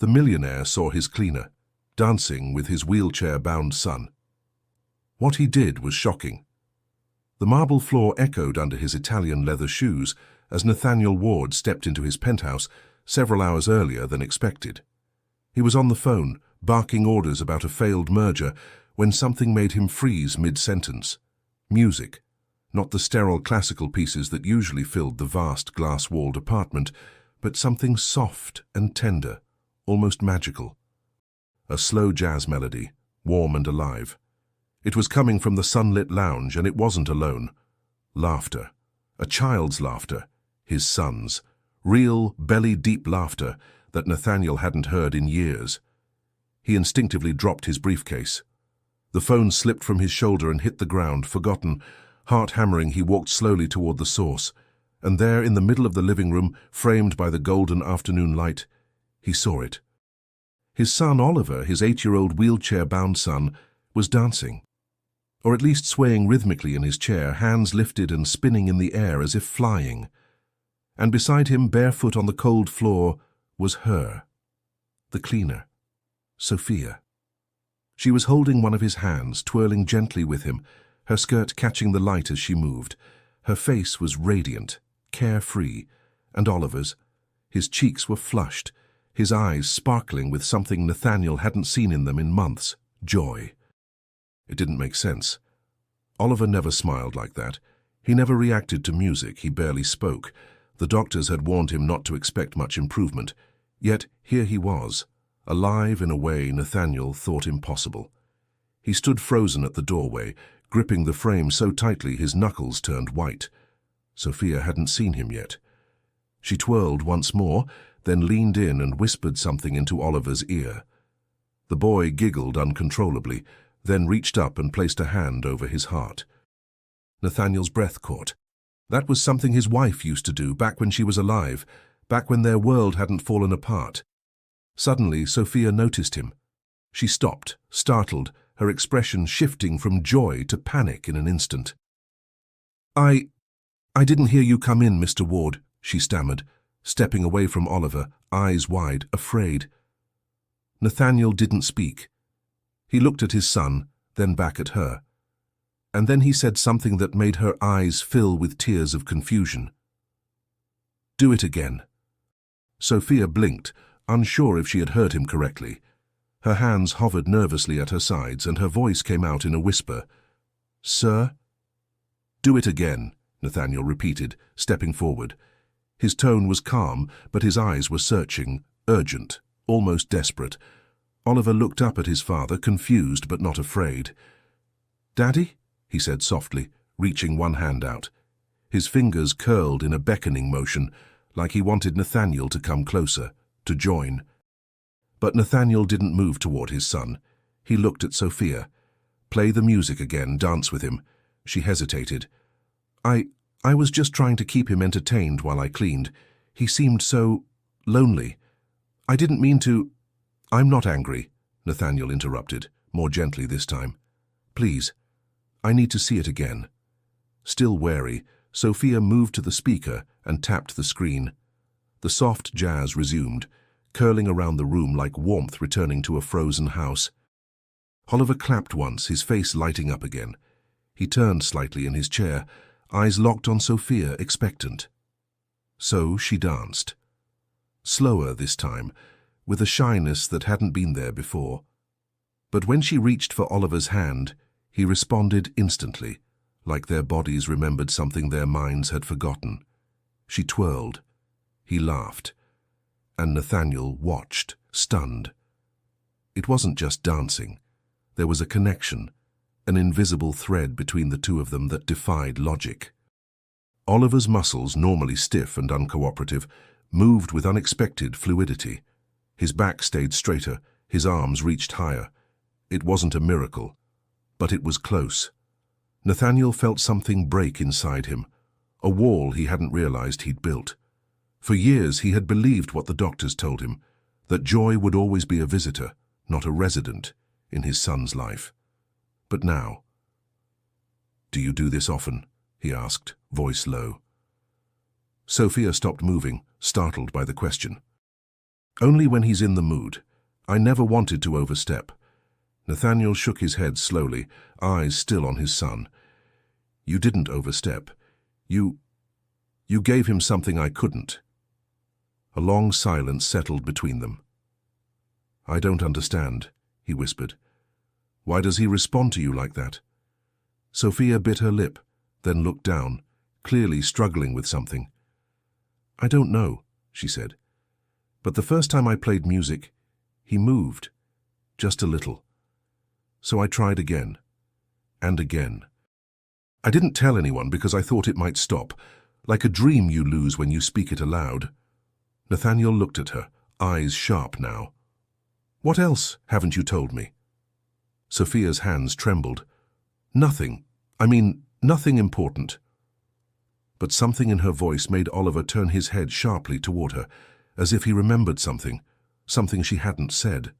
the millionaire saw his cleaner, dancing with his wheelchair-bound son. What he did was shocking. The marble floor echoed under his Italian leather shoes as Nathaniel Ward stepped into his penthouse several hours earlier than expected. He was on the phone, barking orders about a failed merger, when something made him freeze mid-sentence. Music. Not the sterile classical pieces that usually filled the vast glass-walled apartment, but something soft and tender, almost magical. A slow jazz melody, warm and alive. It was coming from the sunlit lounge, and it wasn't alone. Laughter. A child's laughter. His son's. Real, belly-deep laughter that Nathaniel hadn't heard in years. He instinctively dropped his briefcase. The phone slipped from his shoulder and hit the ground, forgotten. Heart-hammering, he walked slowly toward the source. And there, in the middle of the living room, framed by the golden afternoon light, he saw it. His son Oliver, his 8-year-old wheelchair-bound son, was dancing. Or at least swaying rhythmically in his chair, hands lifted and spinning in the air as if flying. And beside him, barefoot on the cold floor, was her, the cleaner, Sophia. She was holding one of his hands, twirling gently with him, her skirt catching the light as she moved. Her face was radiant, carefree, and Oliver's. His cheeks were flushed, his eyes sparkling with something Nathaniel hadn't seen in them in months, joy. It didn't make sense. Oliver never smiled like that. He never reacted to music, he barely spoke. The doctors had warned him not to expect much improvement. Yet here he was, alive in a way Nathaniel thought impossible. He stood frozen at the doorway, gripping the frame so tightly his knuckles turned white. Sophia hadn't seen him yet. She twirled once more, then leaned in and whispered something into Oliver's ear. The boy giggled uncontrollably, then reached up and placed a hand over his heart. Nathaniel's breath caught. That was something his wife used to do back when she was alive, back when their world hadn't fallen apart. Suddenly, Sophia noticed him. She stopped, startled, her expression shifting from joy to panic in an instant. I didn't hear you come in, Mr. Ward," she stammered, stepping away from Oliver, eyes wide, afraid. Nathaniel didn't speak. He looked at his son, then back at her. And then he said something that made her eyes fill with tears of confusion. "Do it again." Sophia blinked, unsure if she had heard him correctly. Her hands hovered nervously at her sides, and her voice came out in a whisper. "Sir?" "Do it again," Nathaniel repeated, stepping forward. His tone was calm, but his eyes were searching, urgent, almost desperate. Oliver looked up at his father, confused but not afraid. "Daddy?" he said softly, reaching one hand out. His fingers curled in a beckoning motion, like he wanted Nathaniel to come closer, to join. But Nathaniel didn't move toward his son. He looked at Sophia. "Play the music again, dance with him." She hesitated. I was just trying to keep him entertained while I cleaned. He seemed so lonely. I didn't mean to—" "I'm not angry," Nathaniel interrupted, more gently this time. "Please, I need to see it again." Still wary, Sophia moved to the speaker and tapped the screen. The soft jazz resumed, curling around the room like warmth returning to a frozen house. Oliver clapped once, his face lighting up again. He turned slightly in his chair, eyes locked on Sophia, expectant. So she danced. Slower this time, with a shyness that hadn't been there before. But when she reached for Oliver's hand, he responded instantly, like their bodies remembered something their minds had forgotten. She twirled. He laughed. And Nathaniel watched, stunned. It wasn't just dancing. There was a connection, an invisible thread between the two of them that defied logic. Oliver's muscles, normally stiff and uncooperative, moved with unexpected fluidity. His back stayed straighter, his arms reached higher. It wasn't a miracle, but it was close. Nathaniel felt something break inside him, a wall he hadn't realized he'd built. For years he had believed what the doctors told him, that joy would always be a visitor, not a resident, in his son's life. But now— "Do you do this often?" he asked, voice low. Sophia stopped moving, startled by the question. Only when he's in the mood. I never wanted to overstep. Nathaniel shook his head slowly, eyes still on his son. You didn't overstep. You gave him something I couldn't. A long silence settled between them. I don't understand, he whispered. Why does he respond to you like that? Sophia bit her lip, then looked down, clearly struggling with something. I don't know, she said. But the first time I played music, he moved, just a little. So I tried again, and again. I didn't tell anyone because I thought it might stop, like a dream you lose when you speak it aloud. Nathaniel looked at her, eyes sharp now. What else haven't you told me? Sophia's hands trembled. Nothing. I mean, nothing important. But something in her voice made Oliver turn his head sharply toward her, as if he remembered something she hadn't said.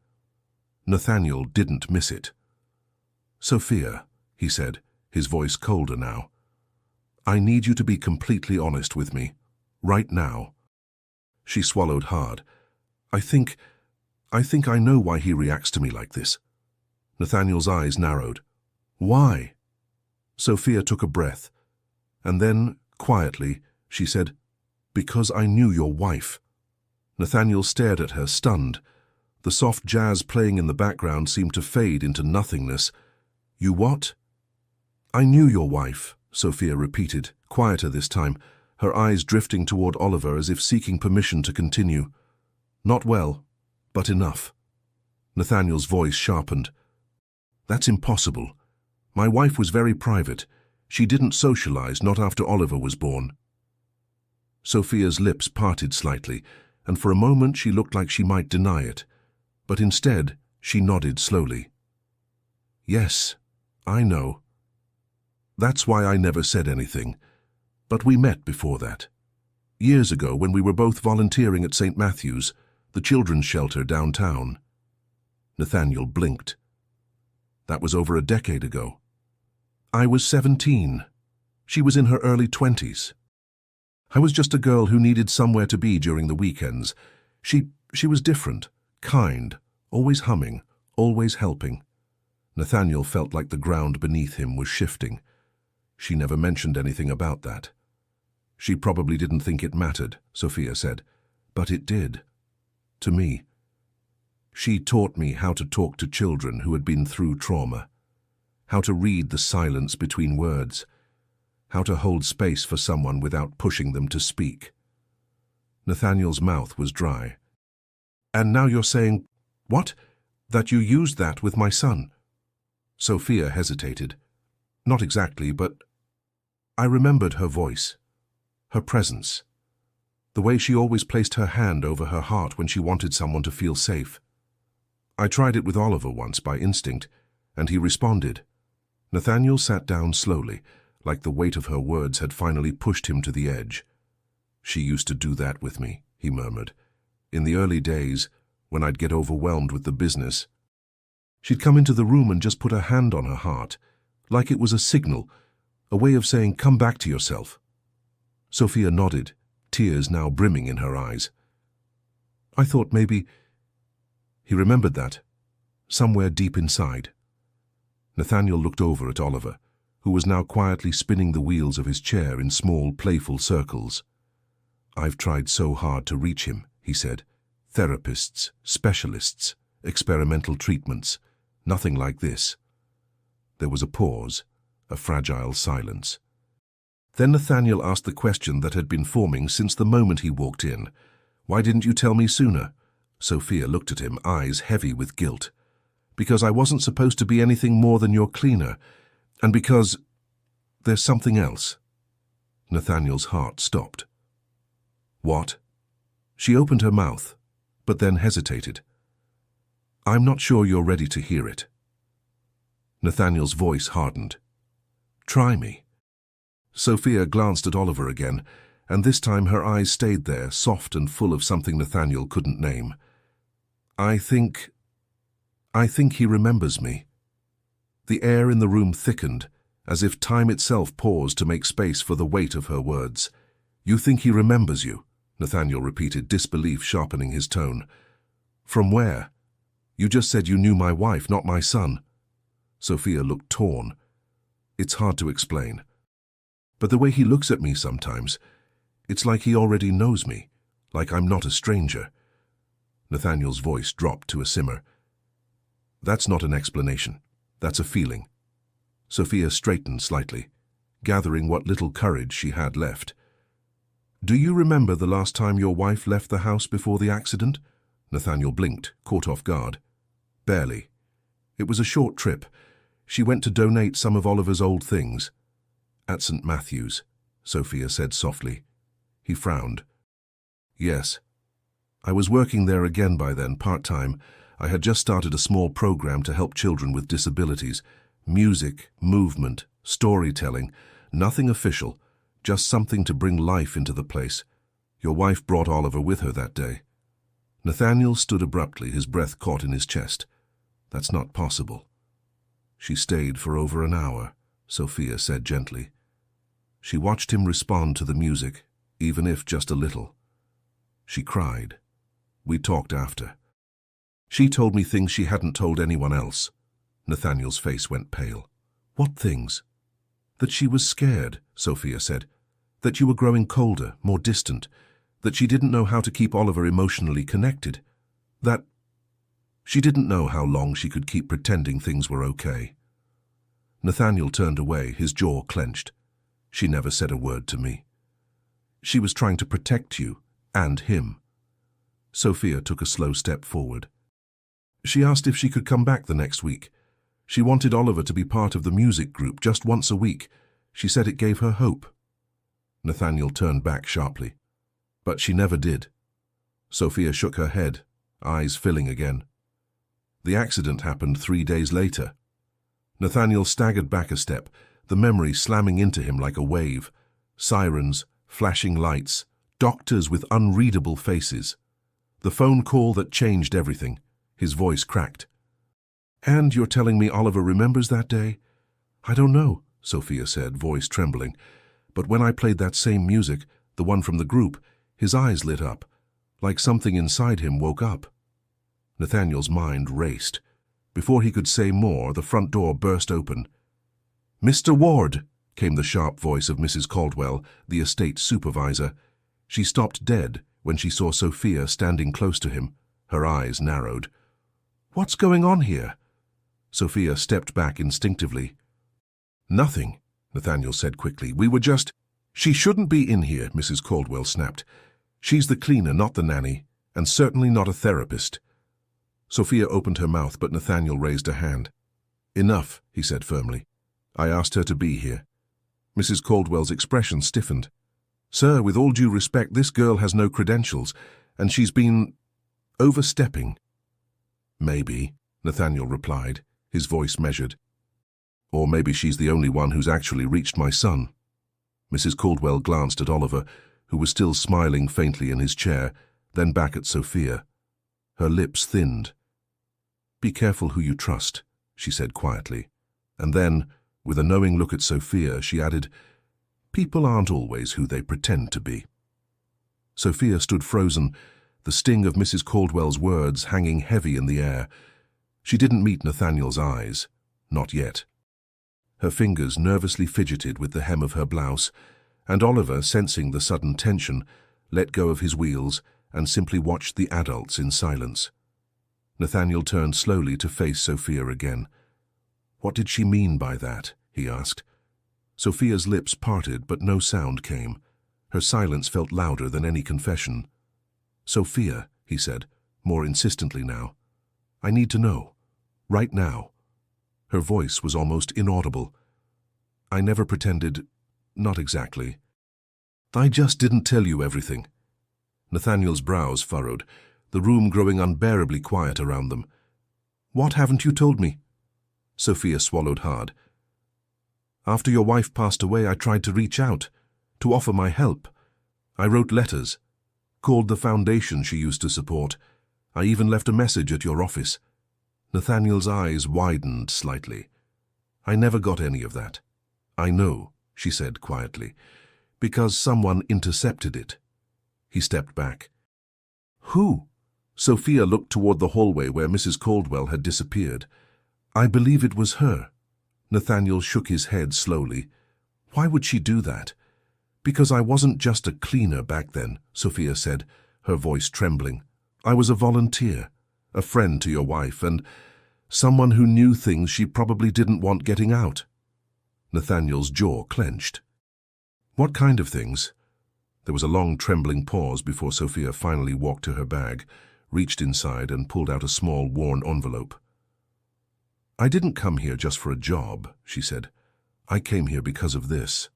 Nathaniel didn't miss it. Sophia, he said, his voice colder now. I need you to be completely honest with me, right now. She swallowed hard. I think I know why he reacts to me like this. Nathaniel's eyes narrowed. Why? Sophia took a breath, and then, quietly, she said, Because I knew your wife. Nathaniel stared at her, stunned. The soft jazz playing in the background seemed to fade into nothingness. You what? I knew your wife, Sophia repeated, quieter this time, her eyes drifting toward Oliver as if seeking permission to continue. Not well, but enough. Nathaniel's voice sharpened. That's impossible. My wife was very private. She didn't socialize, not after Oliver was born. Sophia's lips parted slightly, and for a moment she looked like she might deny it. But instead, she nodded slowly. Yes, I know. That's why I never said anything. But we met before that. Years ago, when we were both volunteering at St. Matthew's, the children's shelter downtown. Nathaniel blinked. That was over a decade ago. I was 17. She was in her early 20s. I was just a girl who needed somewhere to be during the weekends. She was different, kind, always humming, always helping. Nathaniel felt like the ground beneath him was shifting. She never mentioned anything about that. She probably didn't think it mattered, Sophia said, but it did. To me. She taught me how to talk to children who had been through trauma, how to read the silence between words, how to hold space for someone without pushing them to speak. Nathaniel's mouth was dry. And now you're saying, what? That you used that with my son? Sophia hesitated. Not exactly, but I remembered her voice, her presence, the way she always placed her hand over her heart when she wanted someone to feel safe. I tried it with Oliver once by instinct, and he responded. Nathaniel sat down slowly, like the weight of her words had finally pushed him to the edge. She used to do that with me, he murmured. In the early days, when I'd get overwhelmed with the business, she'd come into the room and just put her hand on her heart, like it was a signal, a way of saying, come back to yourself. Sophia nodded, tears now brimming in her eyes. I thought maybe... He remembered that, somewhere deep inside. Nathaniel looked over at Oliver, who was now quietly spinning the wheels of his chair in small, playful circles. I've tried so hard to reach him, he said. Therapists, specialists, experimental treatments, nothing like this. There was a pause, a fragile silence. Then Nathaniel asked the question that had been forming since the moment he walked in. Why didn't you tell me sooner? Sophia looked at him, eyes heavy with guilt. Because I wasn't supposed to be anything more than your cleaner, and because there's something else. Nathaniel's heart stopped. What? She opened her mouth, but then hesitated. I'm not sure you're ready to hear it. Nathaniel's voice hardened. Try me. Sophia glanced at Oliver again, and this time her eyes stayed there, soft and full of something Nathaniel couldn't name. I think he remembers me. The air in the room thickened, as if time itself paused to make space for the weight of her words. You think he remembers you? Nathaniel repeated, disbelief sharpening his tone. From where? You just said you knew my wife, not my son. Sophia looked torn. It's hard to explain. But the way he looks at me sometimes, it's like he already knows me, like I'm not a stranger. Nathaniel's voice dropped to a simmer. That's not an explanation. That's a feeling. Sophia straightened slightly, gathering what little courage she had left. Do you remember the last time your wife left the house before the accident? Nathaniel blinked, caught off guard. Barely. It was a short trip. She went to donate some of Oliver's old things. At St. Matthew's, Sophia said softly. He frowned. Yes. I was working there again by then, part-time. I had just started a small program to help children with disabilities. Music, movement, storytelling. Nothing official, just something to bring life into the place. Your wife brought Oliver with her that day. Nathaniel stood abruptly, his breath caught in his chest. That's not possible. She stayed for over an hour, Sophia said gently. She watched him respond to the music, even if just a little. She cried. We talked after. She told me things she hadn't told anyone else. Nathaniel's face went pale. What things? That she was scared, Sophia said. That you were growing colder, more distant. That she didn't know how to keep Oliver emotionally connected. That she didn't know how long she could keep pretending things were okay. Nathaniel turned away, his jaw clenched. She never said a word to me. She was trying to protect you, and him. Sophia took a slow step forward. She asked if she could come back the next week. She wanted Oliver to be part of the music group just once a week. She said it gave her hope. Nathaniel turned back sharply. But she never did. Sophia shook her head, eyes filling again. The accident happened 3 days later. Nathaniel staggered back a step, the memory slamming into him like a wave. Sirens, flashing lights, doctors with unreadable faces. The phone call that changed everything. His voice cracked. And you're telling me Oliver remembers that day? I don't know, Sophia said, voice trembling. But when I played that same music, the one from the group, his eyes lit up, like something inside him woke up. Nathaniel's mind raced. Before he could say more, the front door burst open. Mr. Ward, came the sharp voice of Mrs. Caldwell, the estate supervisor. She stopped dead when she saw Sophia standing close to him. Her eyes narrowed. What's going on here? Sophia stepped back instinctively. Nothing, Nathaniel said quickly. We were just... She shouldn't be in here, Mrs. Caldwell snapped. She's the cleaner, not the nanny, and certainly not a therapist. Sophia opened her mouth, but Nathaniel raised a hand. Enough, he said firmly. I asked her to be here. Mrs. Caldwell's expression stiffened. Sir, with all due respect, this girl has no credentials, and she's been... overstepping. Maybe, Nathaniel replied, his voice measured. Or maybe she's the only one who's actually reached my son. Mrs. Caldwell glanced at Oliver, who was still smiling faintly in his chair, then back at Sophia. Her lips thinned. Be careful who you trust, she said quietly. And then, with a knowing look at Sophia, she added, people aren't always who they pretend to be. Sophia stood frozen, the sting of Mrs. Caldwell's words hanging heavy in the air. She didn't meet Nathaniel's eyes. Not yet. Her fingers nervously fidgeted with the hem of her blouse, and Oliver, sensing the sudden tension, let go of his wheels and simply watched the adults in silence. Nathaniel turned slowly to face Sophia again. What did she mean by that? He asked. Sophia's lips parted, but no sound came. Her silence felt louder than any confession. Sophia, he said, more insistently now. I need to know. Right now. Her voice was almost inaudible. I never pretended... not exactly. I just didn't tell you everything. Nathaniel's brows furrowed, the room growing unbearably quiet around them. What haven't you told me? Sophia swallowed hard. After your wife passed away, I tried to reach out, to offer my help. I wrote letters, called the foundation she used to support. I even left a message at your office. Nathaniel's eyes widened slightly. I never got any of that. I know, she said quietly, because someone intercepted it. He stepped back. Who? Sophia looked toward the hallway where Mrs. Caldwell had disappeared. I believe it was her. Nathaniel shook his head slowly. Why would she do that? Because I wasn't just a cleaner back then, Sophia said, her voice trembling. I was a volunteer, a friend to your wife, and someone who knew things she probably didn't want getting out. Nathaniel's jaw clenched. What kind of things? There was a long trembling pause before Sophia finally walked to her bag, reached inside and pulled out a small worn envelope. I didn't come here just for a job, she said. I came here because of this.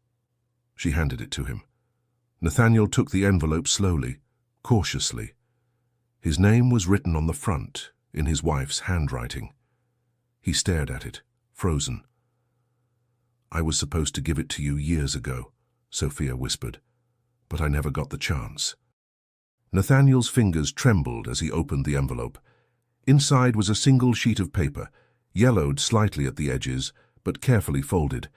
She handed it to him. Nathaniel took the envelope slowly, cautiously. His name was written on the front, in his wife's handwriting. He stared at it, frozen. I was supposed to give it to you years ago, Sophia whispered, but I never got the chance. Nathaniel's fingers trembled as he opened the envelope. Inside was a single sheet of paper, yellowed slightly at the edges, but carefully folded.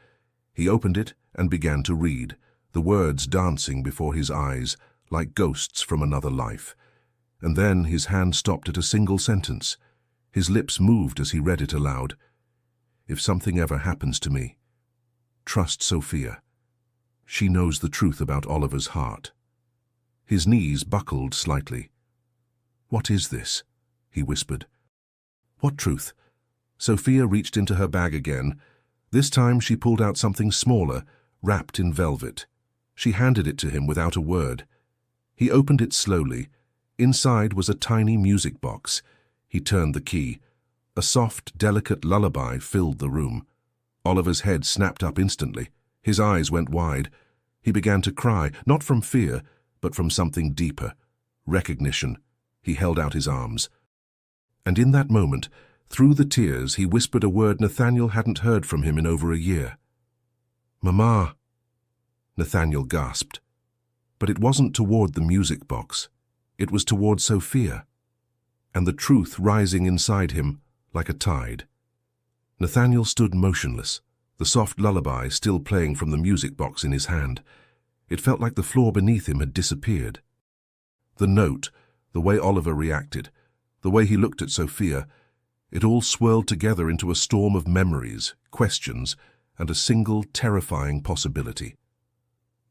He opened it and began to read, the words dancing before his eyes like ghosts from another life. And then his hand stopped at a single sentence. His lips moved as he read it aloud. If something ever happens to me, trust Sophia. She knows the truth about Oliver's heart. His knees buckled slightly. What is this? He whispered. What truth? Sophia reached into her bag again. This time she pulled out something smaller, wrapped in velvet. She handed it to him without a word. He opened it slowly. Inside was a tiny music box. He turned the key. A soft, delicate lullaby filled the room. Oliver's head snapped up instantly. His eyes went wide. He began to cry, not from fear, but from something deeper. Recognition. He held out his arms. And in that moment, through the tears, he whispered a word Nathaniel hadn't heard from him in over a year. Mama. Nathaniel gasped. But it wasn't toward the music box. It was toward Sophia, and the truth rising inside him like a tide. Nathaniel stood motionless, the soft lullaby still playing from the music box in his hand. It felt like the floor beneath him had disappeared. The note, the way Oliver reacted, the way he looked at Sophia, it all swirled together into a storm of memories, questions, and a single terrifying possibility.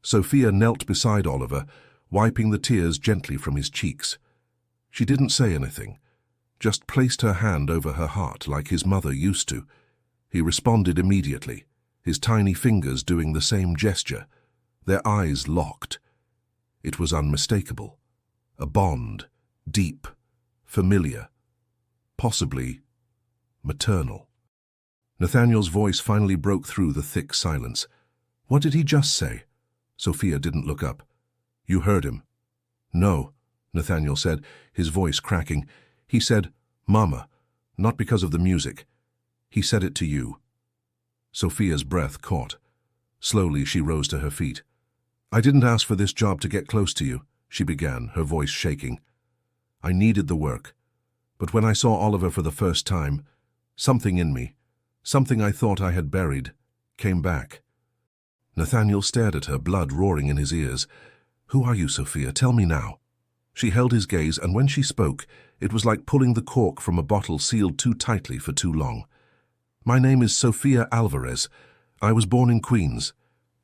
Sophia knelt beside Oliver, wiping the tears gently from his cheeks. She didn't say anything, just placed her hand over her heart like his mother used to. He responded immediately, his tiny fingers doing the same gesture, their eyes locked. It was unmistakable. A bond, deep, familiar, possibly maternal. Nathaniel's voice finally broke through the thick silence. What did he just say? Sophia didn't look up. You heard him. No, Nathaniel said, his voice cracking. He said, Mama, not because of the music. He said it to you. Sophia's breath caught. Slowly she rose to her feet. I didn't ask for this job to get close to you, she began, her voice shaking. I needed the work. But when I saw Oliver for the first time, something in me, something I thought I had buried, came back. Nathaniel stared at her, blood roaring in his ears. Who are you, Sophia? Tell me now. She held his gaze, and when she spoke, it was like pulling the cork from a bottle sealed too tightly for too long. My name is Sophia Alvarez. I was born in Queens.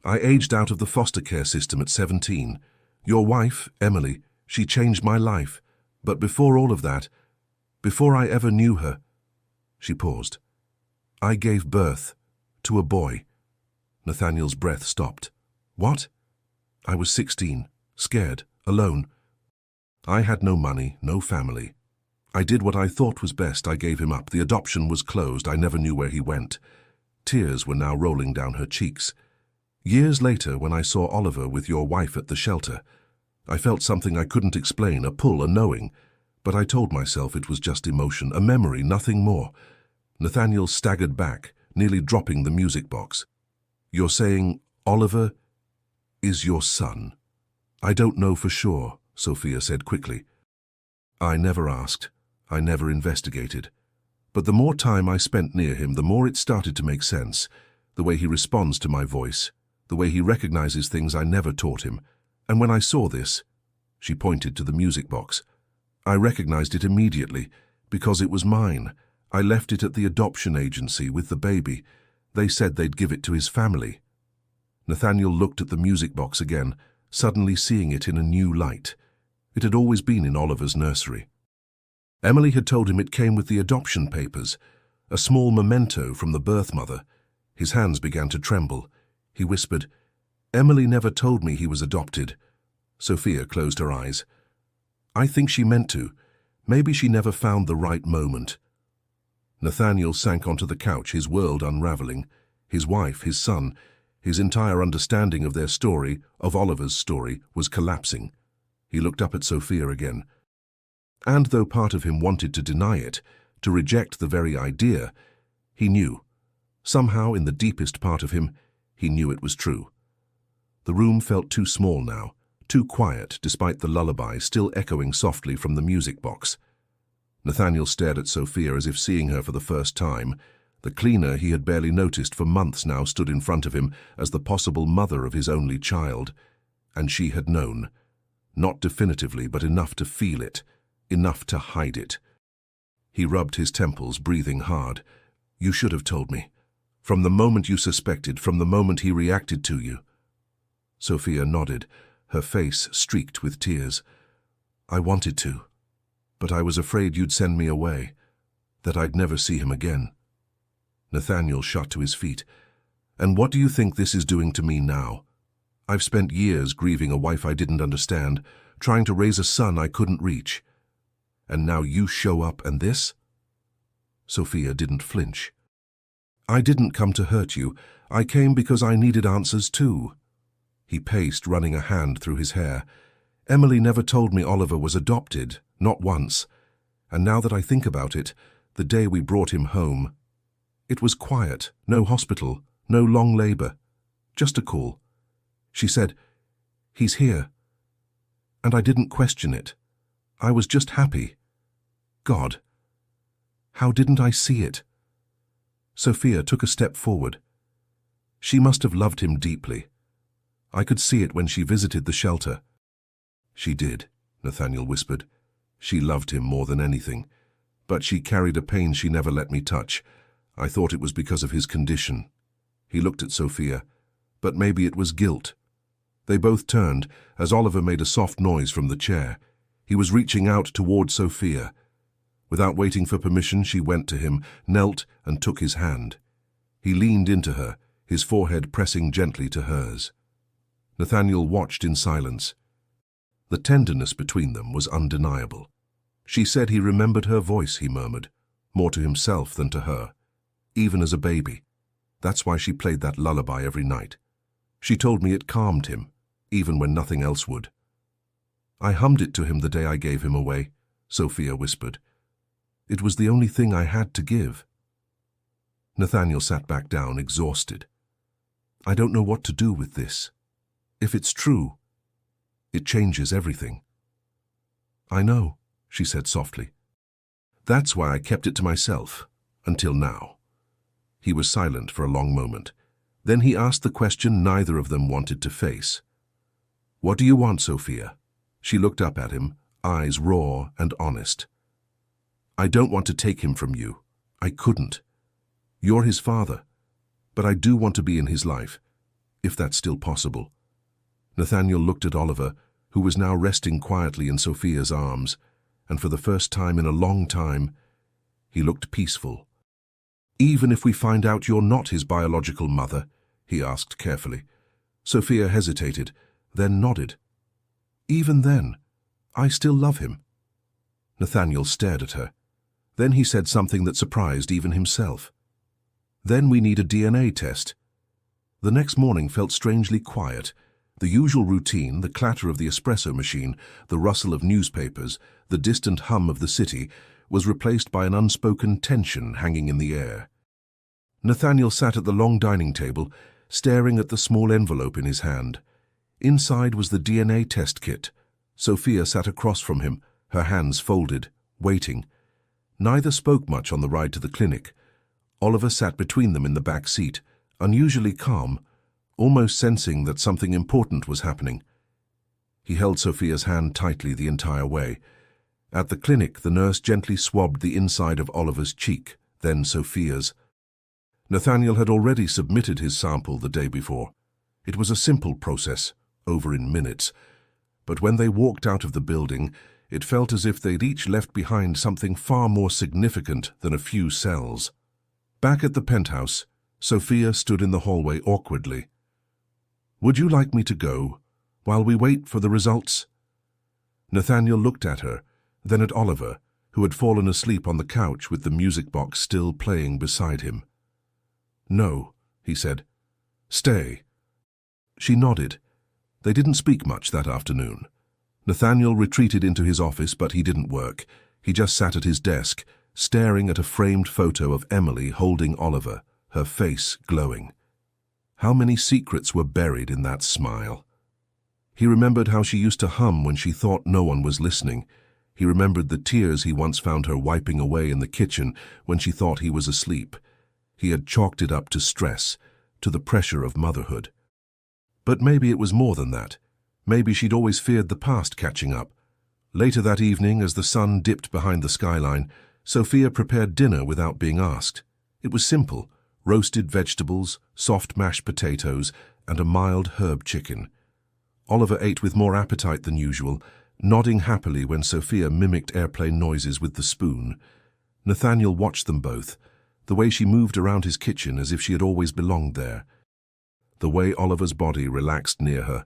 I aged out of the foster care system at 17. Your wife, Emily, she changed my life. But before all of that, before I ever knew her, she paused. I gave birth to a boy. Nathaniel's breath stopped. What? I was 16, scared, alone. I had no money, no family. I did what I thought was best. I gave him up. The adoption was closed. I never knew where he went. Tears were now rolling down her cheeks. Years later, when I saw Oliver with your wife at the shelter, I felt something I couldn't explain, a pull, a knowing. But I told myself it was just emotion, a memory, nothing more. Nathaniel staggered back, nearly dropping the music box. You're saying Oliver is your son? I don't know for sure, Sophia said quickly. I never asked. I never investigated. But the more time I spent near him, the more it started to make sense. The way he responds to my voice, the way he recognizes things I never taught him. And when I saw this, she pointed to the music box, I recognized it immediately, because it was mine. I left it at the adoption agency with the baby. They said they'd give it to his family. Nathaniel looked at the music box again, suddenly seeing it in a new light. It had always been in Oliver's nursery. Emily had told him it came with the adoption papers, a small memento from the birth mother. His hands began to tremble. He whispered, "Emily never told me he was adopted." Sophia closed her eyes. "I think she meant to. Maybe she never found the right moment." Nathaniel sank onto the couch, his world unraveling. His wife, his son, his entire understanding of their story, of Oliver's story, was collapsing. He looked up at Sophia again. And though part of him wanted to deny it, to reject the very idea, he knew. Somehow, in the deepest part of him, he knew it was true. The room felt too small now, too quiet, despite the lullaby still echoing softly from the music box. Nathaniel stared at Sophia as if seeing her for the first time. The cleaner he had barely noticed for months now stood in front of him as the possible mother of his only child. And she had known. Not definitively, but enough to feel it, enough to hide it. He rubbed his temples, breathing hard. "You should have told me. From the moment you suspected, from the moment he reacted to you." Sophia nodded, her face streaked with tears. "I wanted to, but I was afraid you'd send me away, that I'd never see him again." Nathaniel shot to his feet. "And what do you think this is doing to me now? I've spent years grieving a wife I didn't understand, trying to raise a son I couldn't reach. And now you show up and this?" Sophia didn't flinch. "I didn't come to hurt you. I came because I needed answers too." He paced, running a hand through his hair. "Emily never told me Oliver was adopted, not once. And now that I think about it, the day we brought him home, it was quiet, no hospital, no long labor, just a call. She said, 'He's here.' And I didn't question it. I was just happy. God, how didn't I see it?" Sophia took a step forward. She must have loved him deeply. I could see it when she visited the shelter. "She did," Nathaniel whispered. "She loved him more than anything. But she carried a pain she never let me touch. I thought it was because of his condition." He looked at Sophia. But maybe it was guilt. They both turned as Oliver made a soft noise from the chair. He was reaching out toward Sophia. Without waiting for permission, she went to him, knelt and took his hand. He leaned into her, his forehead pressing gently to hers. Nathaniel watched in silence. The tenderness between them was undeniable. "She said he remembered her voice," he murmured, more to himself than to her, even as a baby. "That's why she played that lullaby every night. She told me it calmed him, even when nothing else would." "I hummed it to him the day I gave him away," Sophia whispered. "It was the only thing I had to give." Nathaniel sat back down, exhausted. "I don't know what to do with this. If it's true, it changes everything." "I know," she said softly. "That's why I kept it to myself, until now." He was silent for a long moment. Then he asked the question neither of them wanted to face. "What do you want, Sophia?" She looked up at him, eyes raw and honest. "I don't want to take him from you. I couldn't. You're his father. But I do want to be in his life, if that's still possible." Nathaniel looked at Oliver, who was now resting quietly in Sophia's arms, and for the first time in a long time, he looked peaceful. "Even if we find out you're not his biological mother?" he asked carefully. Sophia hesitated, then nodded. "Even then, I still love him." Nathaniel stared at her. Then he said something that surprised even himself. "Then we need a DNA test." The next morning felt strangely quiet. The usual routine, the clatter of the espresso machine, the rustle of newspapers, the distant hum of the city, was replaced by an unspoken tension hanging in the air. Nathaniel sat at the long dining table, staring at the small envelope in his hand. Inside was the DNA test kit. Sophia sat across from him, her hands folded, waiting. Neither spoke much on the ride to the clinic. Oliver sat between them in the back seat, unusually calm, almost sensing that something important was happening. He held Sophia's hand tightly the entire way. At the clinic, the nurse gently swabbed the inside of Oliver's cheek, then Sophia's. Nathaniel had already submitted his sample the day before. It was a simple process, over in minutes. But when they walked out of the building, it felt as if they'd each left behind something far more significant than a few cells. Back at the penthouse, Sophia stood in the hallway awkwardly. "Would you like me to go, while we wait for the results?" Nathaniel looked at her, then at Oliver, who had fallen asleep on the couch with the music box still playing beside him. "No," he said. "Stay." She nodded. They didn't speak much that afternoon. Nathaniel retreated into his office, but he didn't work. He just sat at his desk, staring at a framed photo of Emily holding Oliver, her face glowing. How many secrets were buried in that smile? He remembered how she used to hum when she thought no one was listening. He remembered the tears he once found her wiping away in the kitchen when she thought he was asleep. He had chalked it up to stress, to the pressure of motherhood. But maybe it was more than that. Maybe she'd always feared the past catching up. Later that evening, as the sun dipped behind the skyline, Sophia prepared dinner without being asked. It was simple: roasted vegetables, soft mashed potatoes, and a mild herb chicken. Oliver ate with more appetite than usual, nodding happily when Sophia mimicked airplane noises with the spoon. Nathaniel watched them both, the way she moved around his kitchen as if she had always belonged there. The way Oliver's body relaxed near her,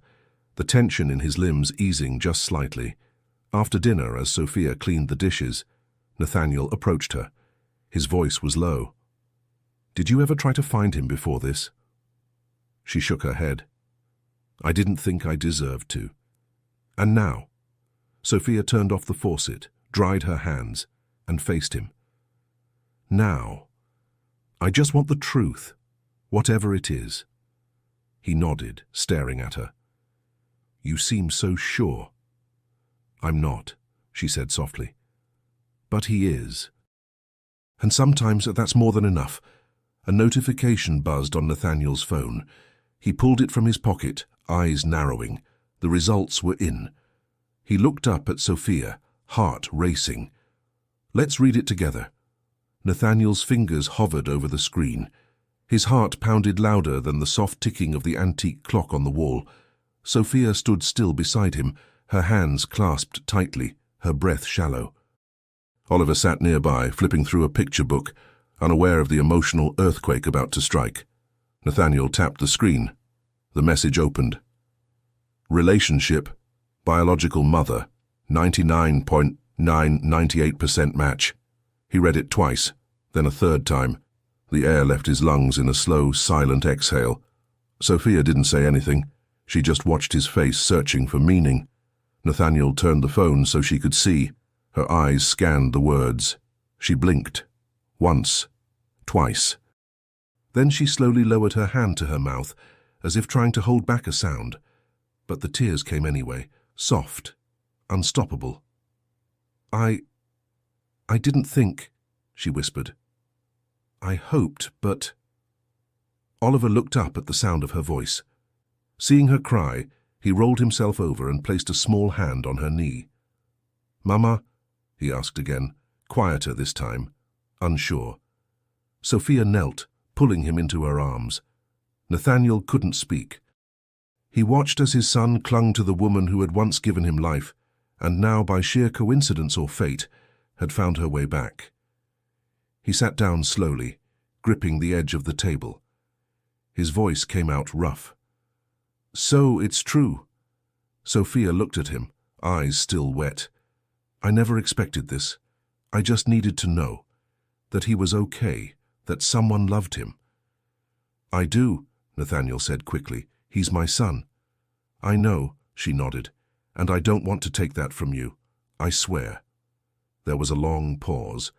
the tension in his limbs easing just slightly. After dinner, as Sophia cleaned the dishes, Nathaniel approached her. His voice was low. "Did you ever try to find him before this?" She shook her head. "I didn't think I deserved to." "And now?" Sophia turned off the faucet, dried her hands, and faced him. "Now, I just want the truth, whatever it is." He nodded, staring at her. "You seem so sure." "I'm not," she said softly. "But he is. And sometimes that's more than enough." A notification buzzed on Nathaniel's phone. He pulled it from his pocket, eyes narrowing. The results were in. He looked up at Sophia, heart racing. "Let's read it together." Nathaniel's fingers hovered over the screen. His heart pounded louder than the soft ticking of the antique clock on the wall. Sophia stood still beside him, her hands clasped tightly, her breath shallow. Oliver sat nearby, flipping through a picture book, unaware of the emotional earthquake about to strike. Nathaniel tapped the screen. The message opened. "Relationship, biological mother, 99.998% match." He read it twice, then a third time. The air left his lungs in a slow, silent exhale. Sophia didn't say anything. She just watched his face, searching for meaning. Nathaniel turned the phone so she could see. Her eyes scanned the words. She blinked. Once. Twice. Then she slowly lowered her hand to her mouth, as if trying to hold back a sound. But the tears came anyway, soft, unstoppable. I didn't think," she whispered. "I hoped, but—" Oliver looked up at the sound of her voice. Seeing her cry, he rolled himself over and placed a small hand on her knee. "Mama?" he asked again, quieter this time, unsure. Sophia knelt, pulling him into her arms. Nathaniel couldn't speak. He watched as his son clung to the woman who had once given him life, and now, by sheer coincidence or fate, had found her way back. He sat down slowly, gripping the edge of the table. His voice came out rough. "So it's true." Sophia looked at him, eyes still wet. "I never expected this. I just needed to know that he was okay, that someone loved him." "I do," Nathaniel said quickly. "He's my son." "I know," she nodded, "and I don't want to take that from you. I swear." There was a long pause.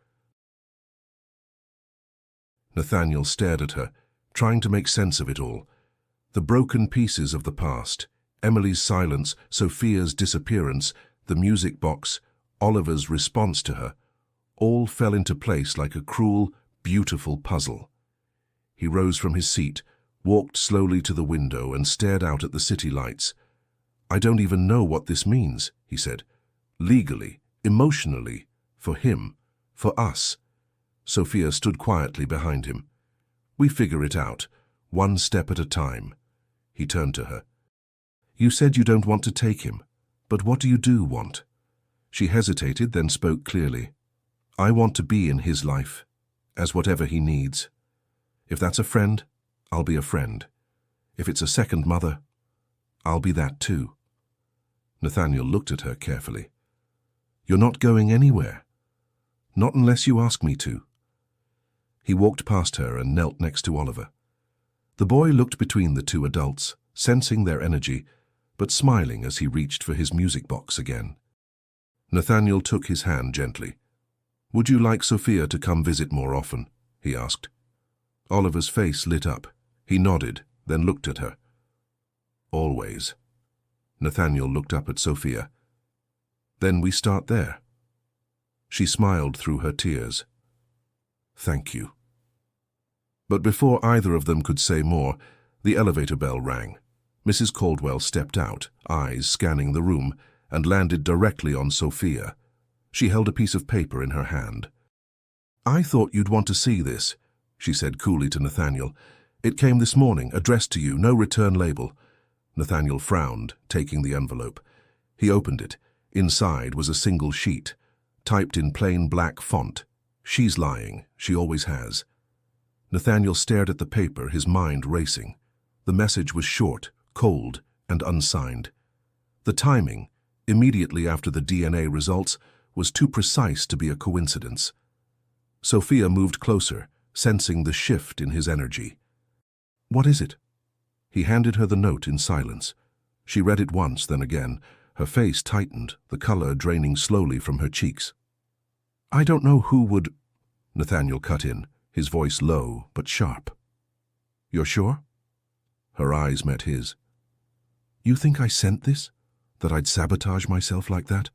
Nathaniel stared at her, trying to make sense of it all. The broken pieces of the past, Emily's silence, Sophia's disappearance, the music box, Oliver's response to her, all fell into place like a cruel, beautiful puzzle. He rose from his seat, walked slowly to the window and stared out at the city lights. "I don't even know what this means," he said. "Legally, Emotionally, for him, for us. Sophia stood quietly behind him. We figure it out, one step at a time. He turned to her. You said you don't want to take him, but what do you do want? She hesitated, then spoke clearly. I want to be in his life, as whatever he needs. If that's a friend, I'll be a friend. If it's a second mother, I'll be that too. Nathaniel looked at her carefully. You're not going anywhere. Not unless you ask me to. He walked past her and knelt next to Oliver. The boy looked between the two adults, sensing their energy, but smiling as he reached for his music box again. Nathaniel took his hand gently. Would you like Sophia to come visit more often? He asked. Oliver's face lit up. He nodded, then looked at her. Always. Nathaniel looked up at Sophia. Then we start there. She smiled through her tears. Thank you. But before either of them could say more, the elevator bell rang. Mrs. Caldwell stepped out, eyes scanning the room, and landed directly on Sophia. She held a piece of paper in her hand. I thought you'd want to see this, she said coolly to Nathaniel. It came this morning, addressed to you, no return label. Nathaniel frowned, taking the envelope. He opened it. Inside was a single sheet, typed in plain black font. She's lying, she always has. Nathaniel stared at the paper, his mind racing. The message was short, cold, and unsigned. The timing, immediately after the DNA results, was too precise to be a coincidence. Sophia moved closer, sensing the shift in his energy. What is it? He handed her the note in silence. She read it once, then again. Her face tightened, the color draining slowly from her cheeks. I don't know who would... Nathaniel cut in, his voice low but sharp. You're sure? Her eyes met his. You think I sent this? That I'd sabotage myself like that?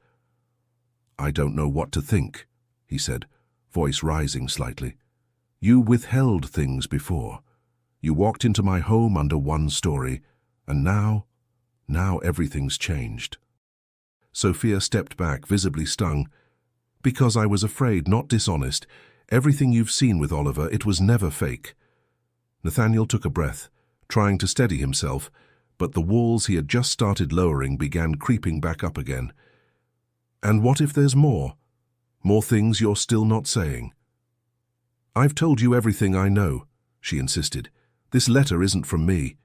I don't know what to think, he said, voice rising slightly. You withheld things before. You walked into my home under one story, and now everything's changed. Sophia stepped back, visibly stung. Because I was afraid, not dishonest. Everything you've seen with Oliver, it was never fake. Nathaniel took a breath, trying to steady himself, but the walls he had just started lowering began creeping back up again. And what if there's more? More things you're still not saying? I've told you everything I know, she insisted. This letter isn't from me.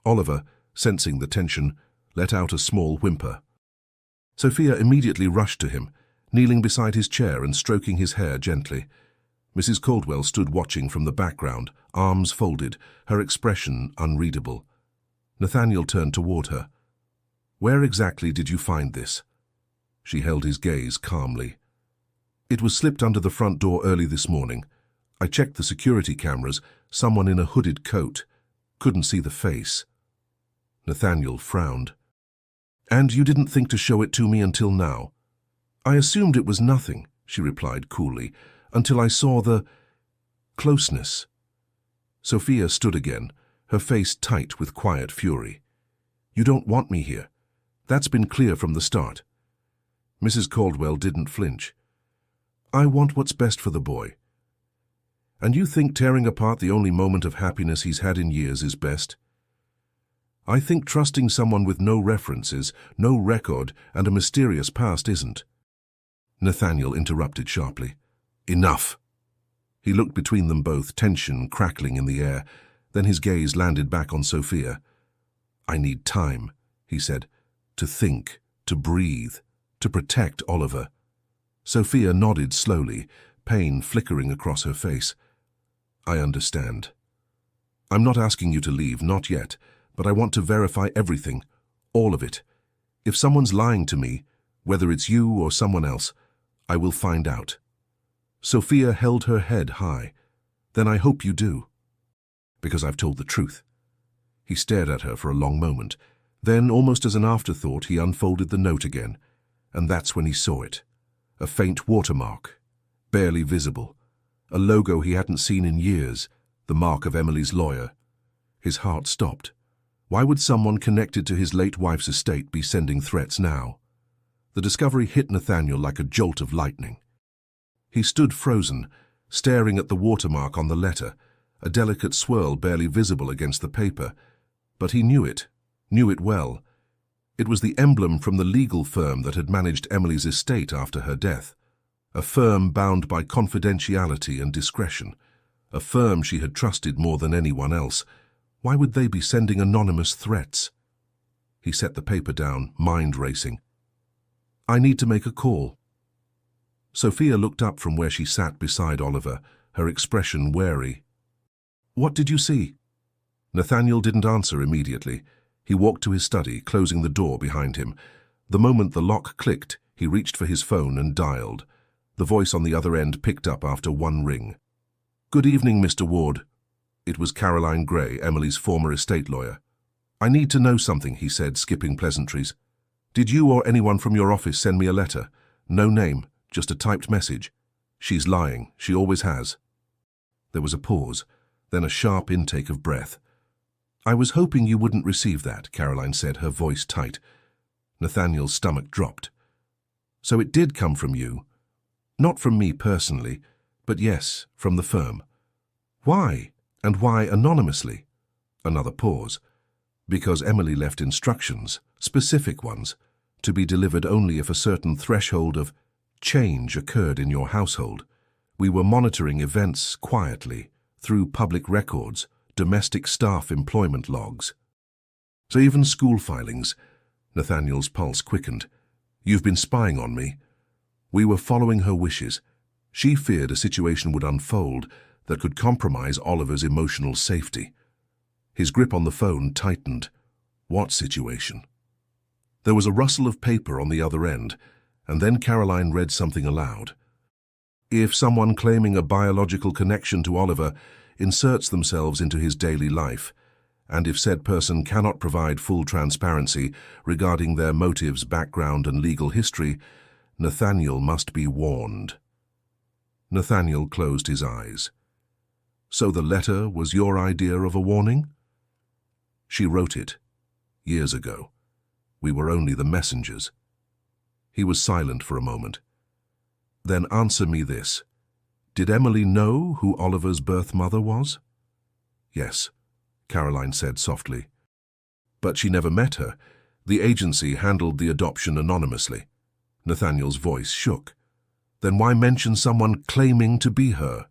Oliver, sensing the tension, let out a small whimper. Sophia immediately rushed to him, kneeling beside his chair and stroking his hair gently. Mrs. Caldwell stood watching from the background, arms folded, her expression unreadable. Nathaniel turned toward her. Where exactly did you find this? She held his gaze calmly. It was slipped under the front door early this morning. I checked the security cameras, someone in a hooded coat. Couldn't see the face. Nathaniel frowned. And you didn't think to show it to me until now? I assumed it was nothing, she replied coolly, until I saw the closeness. Sophia stood again, her face tight with quiet fury. You don't want me here. That's been clear from the start. Mrs. Caldwell didn't flinch. I want what's best for the boy. And you think tearing apart the only moment of happiness he's had in years is best? I think trusting someone with no references, no record, and a mysterious past isn't. Nathaniel interrupted sharply. Enough! He looked between them both, tension crackling in the air. Then his gaze landed back on Sophia. I need time, he said, to think, to breathe, to protect Oliver. Sophia nodded slowly, pain flickering across her face. I understand. I'm not asking you to leave, not yet, but I want to verify everything, all of it. If someone's lying to me, whether it's you or someone else, I will find out. Sophia held her head high. Then I hope you do. Because I've told the truth. He stared at her for a long moment. Then, almost as an afterthought, he unfolded the note again. And that's when he saw it. A faint watermark, barely visible. A logo he hadn't seen in years, the mark of Emily's lawyer. His heart stopped. Why would someone connected to his late wife's estate be sending threats now? The discovery hit Nathaniel like a jolt of lightning. He stood frozen, staring at the watermark on the letter, a delicate swirl barely visible against the paper. But he knew it well. It was the emblem from the legal firm that had managed Emily's estate after her death, a firm bound by confidentiality and discretion, a firm she had trusted more than anyone else. Why would they be sending anonymous threats? He set the paper down, mind racing. "I need to make a call." Sophia looked up from where she sat beside Oliver, her expression wary. "What did you see?" Nathaniel didn't answer immediately. He walked to his study, closing the door behind him. The moment the lock clicked, he reached for his phone and dialed. The voice on the other end picked up after one ring. "Good evening, Mr. Ward." It was Caroline Gray, Emily's former estate lawyer. "I need to know something," he said, skipping pleasantries. "Did you or anyone from your office send me a letter? No name, just a typed message." "She's lying. She always has." There was a pause, then a sharp intake of breath. "I was hoping you wouldn't receive that," Caroline said, her voice tight. Nathaniel's stomach dropped. "So it did come from you? Not from me personally, but yes, from the firm. Why? And why anonymously?" Another pause. "Because Emily left instructions, specific ones, to be delivered only if a certain threshold of change occurred in your household. We were monitoring events quietly, through public records, domestic staff employment logs. So even school filings." Nathaniel's pulse quickened. "You've been spying on me." "We were following her wishes. She feared a situation would unfold that could compromise Oliver's emotional safety." His grip on the phone tightened. What situation? There was a rustle of paper on the other end, and then Caroline read something aloud. "If someone claiming a biological connection to Oliver inserts themselves into his daily life, and if said person cannot provide full transparency regarding their motives, background, and legal history, Nathaniel must be warned." Nathaniel closed his eyes. "So the letter was your idea of a warning?" "She wrote it. Years ago. We were only the messengers." He was silent for a moment. "Then answer me this. Did Emily know who Oliver's birth mother was?" "Yes," Caroline said softly. "But she never met her. The agency handled the adoption anonymously." Nathaniel's voice shook. "Then why mention someone claiming to be her?"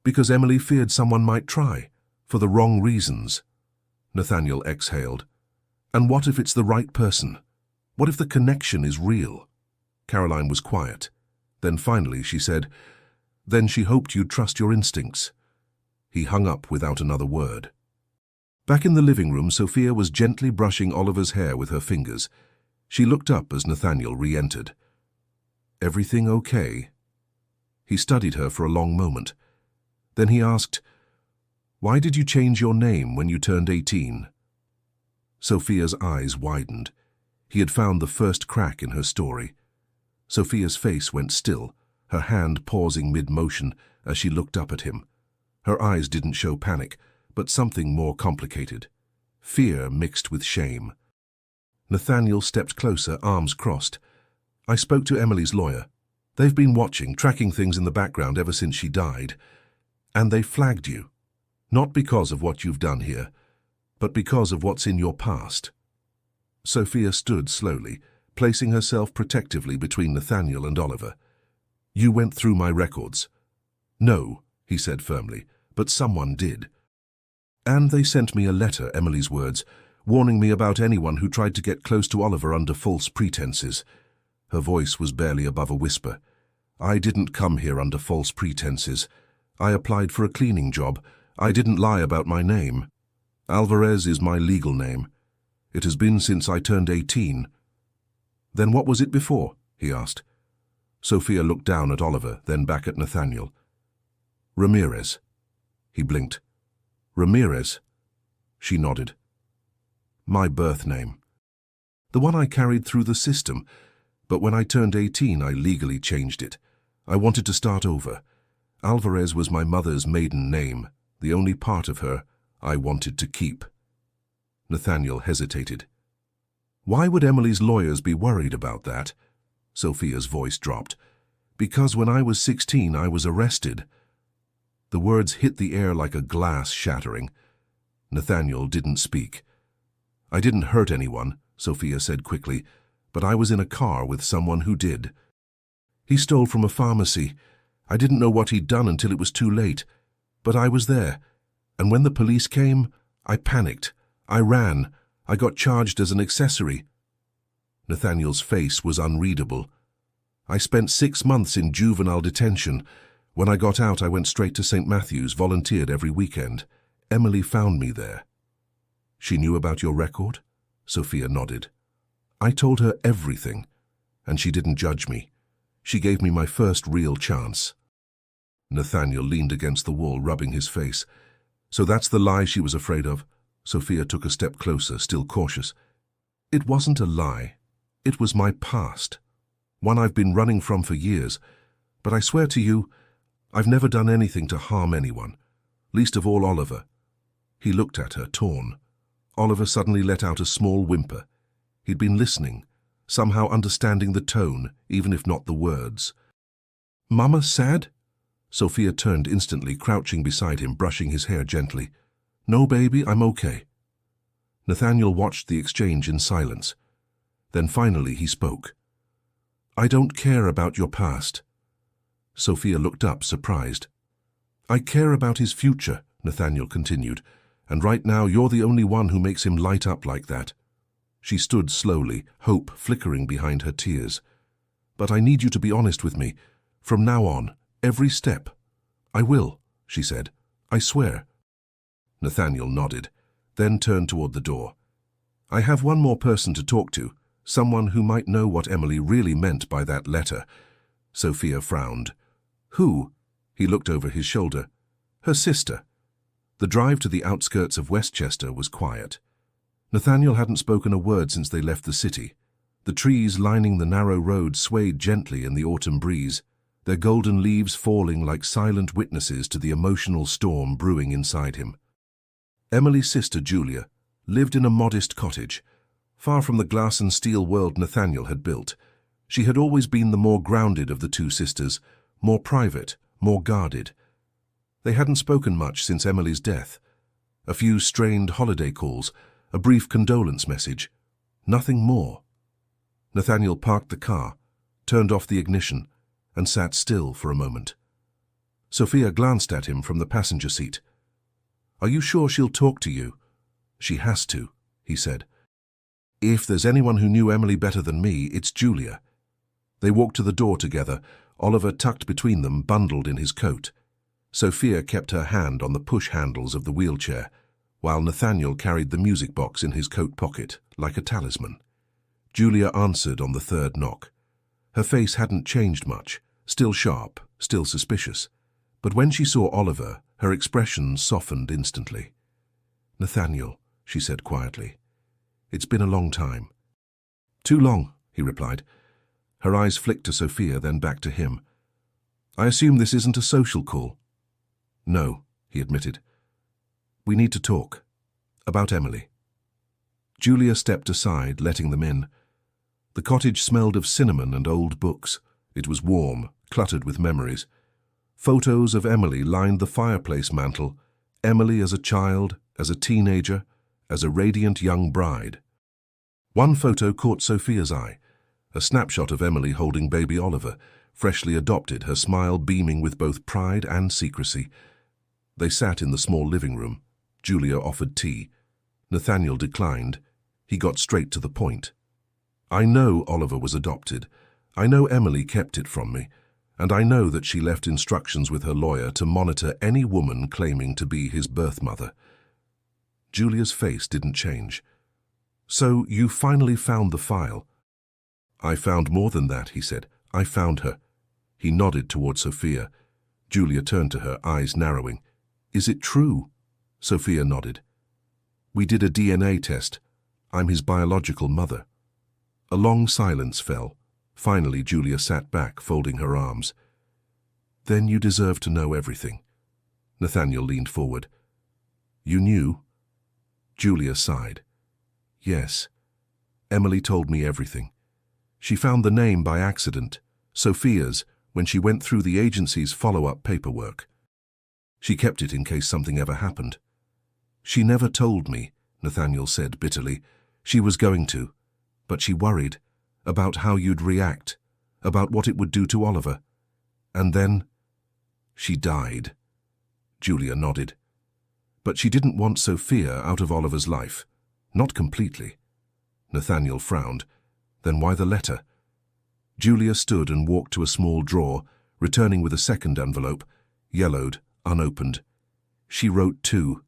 "Because Emily feared someone might try, for the wrong reasons." Nathaniel exhaled. "And what if it's the right person? What if the connection is real?" Caroline was quiet. Then finally she said, "Then she hoped you'd trust your instincts." He hung up without another word. Back in the living room, Sophia was gently brushing Oliver's hair with her fingers. She looked up as Nathaniel re-entered. "Everything okay?" He studied her for a long moment. Then he asked, "Why did you change your name when you turned 18? Sophia's eyes widened. He had found the first crack in her story. Sophia's face went still, her hand pausing mid-motion as she looked up at him. Her eyes didn't show panic, but something more complicated. Fear mixed with shame. Nathaniel stepped closer, arms crossed. "I spoke to Emily's lawyer. They've been watching, tracking things in the background ever since she died. And they flagged you. Not because of what you've done here, but because of what's in your past." Sophia stood slowly, placing herself protectively between Nathaniel and Oliver. "You went through my records." "No," he said firmly, "but someone did. And they sent me a letter," Emily's words, "warning me about anyone who tried to get close to Oliver under false pretenses." Her voice was barely above a whisper. "I didn't come here under false pretenses. I applied for a cleaning job. I didn't lie about my name. Alvarez is my legal name. It has been since I turned 18. "Then what was it before?" he asked. Sophia looked down at Oliver, then back at Nathaniel. "Ramirez." He blinked. "Ramirez?" She nodded. "My birth name. The one I carried through the system, but when I turned 18 I legally changed it. I wanted to start over. Alvarez was my mother's maiden name, the only part of her I wanted to keep." Nathaniel hesitated. Why would Emily's lawyers be worried about that? Sophia's voice dropped. Because when I was 16, I was arrested. The words hit the air like a glass shattering. Nathaniel didn't speak. I didn't hurt anyone, Sophia said quickly, but I was in a car with someone who did. He stole from a pharmacy. I didn't know what he'd done until it was too late. But I was there, and when the police came, I panicked. I ran. I got charged as an accessory. Nathaniel's face was unreadable. I spent 6 months in juvenile detention. When I got out, I went straight to St. Matthew's, volunteered every weekend. Emily found me there. She knew about your record? Sophia nodded. I told her everything, and she didn't judge me. She gave me my first real chance. Nathaniel leaned against the wall, rubbing his face. So that's the lie she was afraid of? Sophia took a step closer, still cautious. It wasn't a lie. It was my past. One I've been running from for years. But I swear to you, I've never done anything to harm anyone. Least of all Oliver. He looked at her, torn. Oliver suddenly let out a small whimper. He'd been listening, somehow understanding the tone, even if not the words. Mama sad? Sophia turned instantly, crouching beside him, brushing his hair gently. No, baby, I'm okay. Nathaniel watched the exchange in silence. Then finally he spoke. I don't care about your past. Sophia looked up, surprised. I care about his future, Nathaniel continued, and right now you're the only one who makes him light up like that. She stood slowly, hope flickering behind her tears. But I need you to be honest with me. From now on, every step. I will, she said. I swear. Nathaniel nodded, then turned toward the door. I have one more person to talk to, someone who might know what Emily really meant by that letter. Sophia frowned. Who? He looked over his shoulder. Her sister. The drive to the outskirts of Westchester was quiet. Nathaniel hadn't spoken a word since they left the city. The trees lining the narrow road swayed gently in the autumn breeze, their golden leaves falling like silent witnesses to the emotional storm brewing inside him. Emily's sister, Julia, lived in a modest cottage, far from the glass and steel world Nathaniel had built. She had always been the more grounded of the two sisters, more private, more guarded. They hadn't spoken much since Emily's death. A few strained holiday calls, a brief condolence message. Nothing more. Nathaniel parked the car, turned off the ignition, and sat still for a moment. Sophia glanced at him from the passenger seat. Are you sure she'll talk to you? She has to, he said. If there's anyone who knew Emily better than me, it's Julia. They walked to the door together, Oliver tucked between them, bundled in his coat. Sophia kept her hand on the push handles of the wheelchair, while Nathaniel carried the music box in his coat pocket, like a talisman. Julia answered on the third knock. Her face hadn't changed much, still sharp, still suspicious. But when she saw Oliver, her expression softened instantly. Nathaniel, she said quietly. It's been a long time. Too long, he replied. Her eyes flicked to Sophia, then back to him. I assume this isn't a social call? No, he admitted. We need to talk. About Emily. Julia stepped aside, letting them in. The cottage smelled of cinnamon and old books. It was warm, cluttered with memories. Photos of Emily lined the fireplace mantel. Emily as a child, as a teenager, as a radiant young bride. One photo caught Sophia's eye. A snapshot of Emily holding baby Oliver, freshly adopted, her smile beaming with both pride and secrecy. They sat in the small living room. Julia offered tea. Nathaniel declined. He got straight to the point. I know Oliver was adopted. I know Emily kept it from me. And I know that she left instructions with her lawyer to monitor any woman claiming to be his birth mother. Julia's face didn't change. So you finally found the file? I found more than that, he said. I found her. He nodded toward Sophia. Julia turned to her, eyes narrowing. Is it true? Sophia nodded. We did a DNA test. I'm his biological mother. A long silence fell. Finally, Julia sat back, folding her arms. Then you deserve to know everything. Nathaniel leaned forward. You knew? Julia sighed. Yes. Emily told me everything. She found the name by accident, Sophia's, when she went through the agency's follow-up paperwork. She kept it in case something ever happened. She never told me, Nathaniel said bitterly. She was going to, but she worried about how you'd react, about what it would do to Oliver. And then she died. Julia nodded. But she didn't want Sophia out of Oliver's life. Not completely. Nathaniel frowned. Then why the letter? Julia stood and walked to a small drawer, returning with a second envelope, yellowed, unopened. She wrote two.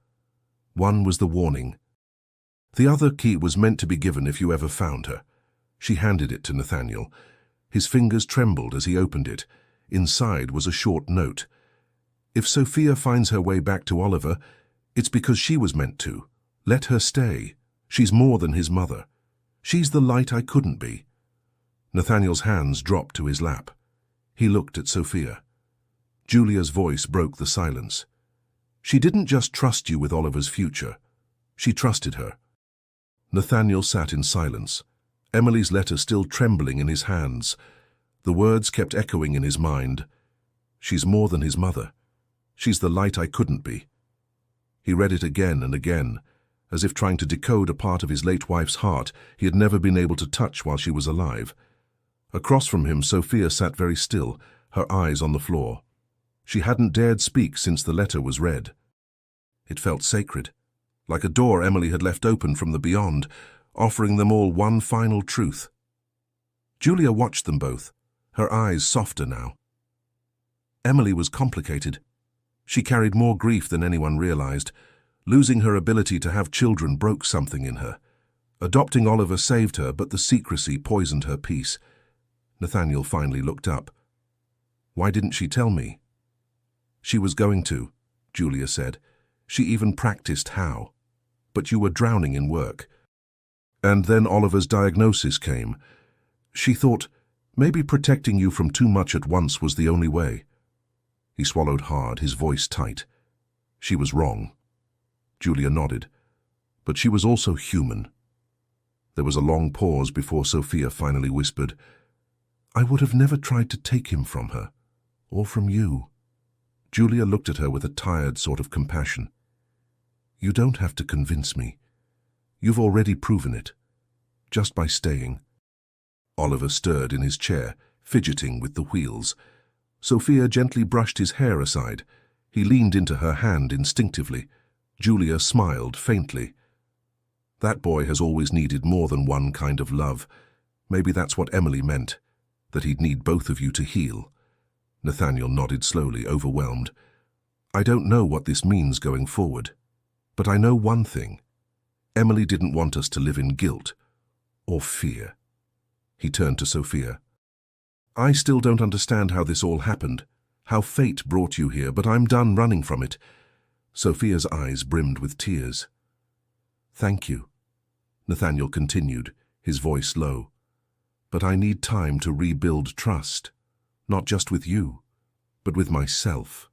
One was the warning. The other key was meant to be given if you ever found her. She handed it to Nathaniel. His fingers trembled as he opened it. Inside was a short note. If Sophia finds her way back to Oliver, it's because she was meant to. Let her stay. She's more than his mother. She's the light I couldn't be. Nathaniel's hands dropped to his lap. He looked at Sophia. Julia's voice broke the silence. She didn't just trust you with Oliver's future. She trusted her. Nathaniel sat in silence, Emily's letter still trembling in his hands. The words kept echoing in his mind. She's more than his mother. She's the light I couldn't be. He read it again and again, as if trying to decode a part of his late wife's heart he had never been able to touch while she was alive. Across from him, Sophia sat very still, her eyes on the floor. She hadn't dared speak since the letter was read. It felt sacred, like a door Emily had left open from the beyond, offering them all one final truth. Julia watched them both, her eyes softer now. Emily was complicated. She carried more grief than anyone realized. Losing her ability to have children broke something in her. Adopting Oliver saved her, but the secrecy poisoned her peace. Nathaniel finally looked up. Why didn't she tell me? She was going to, Julia said. She even practiced how. But you were drowning in work. And then Oliver's diagnosis came. She thought, maybe protecting you from too much at once was the only way. He swallowed hard, his voice tight. She was wrong. Julia nodded. But she was also human. There was a long pause before Sophia finally whispered, I would have never tried to take him from her, or from you. Julia looked at her with a tired sort of compassion. You don't have to convince me. You've already proven it, just by staying. Oliver stirred in his chair, fidgeting with the wheels. Sophia gently brushed his hair aside. He leaned into her hand instinctively. Julia smiled faintly. That boy has always needed more than one kind of love. Maybe that's what Emily meant, that he'd need both of you to heal. Nathaniel nodded slowly, overwhelmed. I don't know what this means going forward, but I know one thing. Emily didn't want us to live in guilt or fear. He turned to Sophia. I still don't understand how this all happened, how fate brought you here, but I'm done running from it. Sophia's eyes brimmed with tears. Thank you, Nathaniel continued, his voice low. But I need time to rebuild trust, not just with you, but with myself,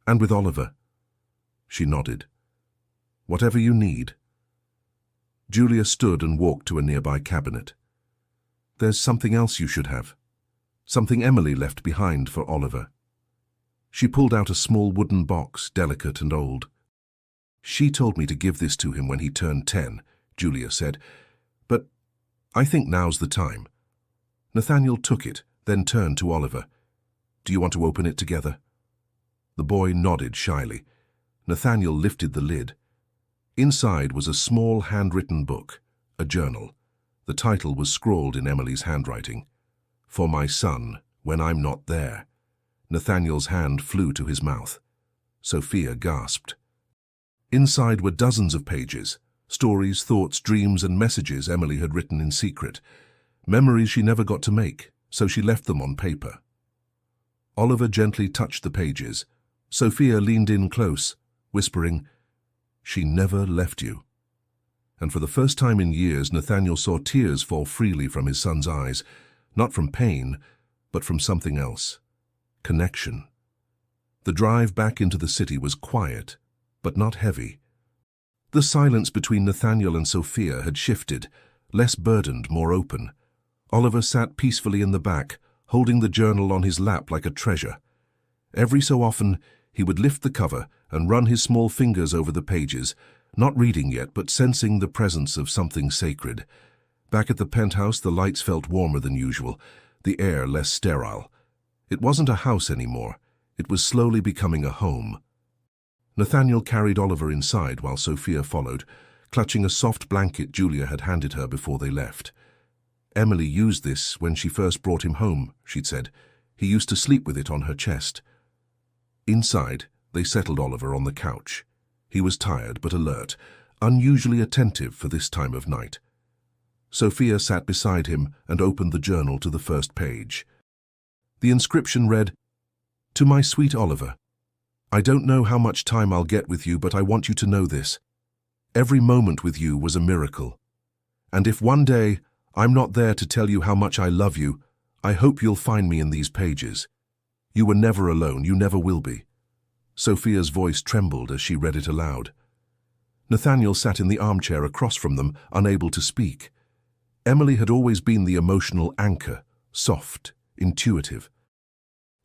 and with Oliver. She nodded. Whatever you need. Julia stood and walked to a nearby cabinet. There's something else you should have. Something Emily left behind for Oliver. She pulled out a small wooden box, delicate and old. She told me to give this to him when he turned 10, Julia said. But I think now's the time. Nathaniel took it, then turned to Oliver. Do you want to open it together? The boy nodded shyly. Nathaniel lifted the lid. Inside was a small handwritten book, a journal. The title was scrawled in Emily's handwriting. For my son, when I'm not there. Nathaniel's hand flew to his mouth. Sophia gasped. Inside were dozens of pages, stories, thoughts, dreams, and messages Emily had written in secret. Memories she never got to make, so she left them on paper. Oliver gently touched the pages. Sophia leaned in close, whispering, She never left you. And for the first time in years, Nathaniel saw tears fall freely from his son's eyes, not from pain, but from something else. Connection. The drive back into the city was quiet, but not heavy. The silence between Nathaniel and Sophia had shifted, less burdened, more open. Oliver sat peacefully in the back, holding the journal on his lap like a treasure. Every so often, he would lift the cover and run his small fingers over the pages, not reading yet, but sensing the presence of something sacred. Back at the penthouse, the lights felt warmer than usual, the air less sterile. It wasn't a house anymore. It was slowly becoming a home. Nathaniel carried Oliver inside while Sophia followed, clutching a soft blanket Julia had handed her before they left. Emily used this when she first brought him home, she'd said. He used to sleep with it on her chest. Inside, they settled Oliver on the couch. He was tired but alert, unusually attentive for this time of night. Sophia sat beside him and opened the journal to the first page. The inscription read, "To my sweet Oliver, I don't know how much time I'll get with you, but I want you to know this. Every moment with you was a miracle. And if one day I'm not there to tell you how much I love you, I hope you'll find me in these pages. You were never alone, you never will be." Sophia's voice trembled as she read it aloud. Nathaniel sat in the armchair across from them, unable to speak. Emily had always been the emotional anchor, soft, intuitive.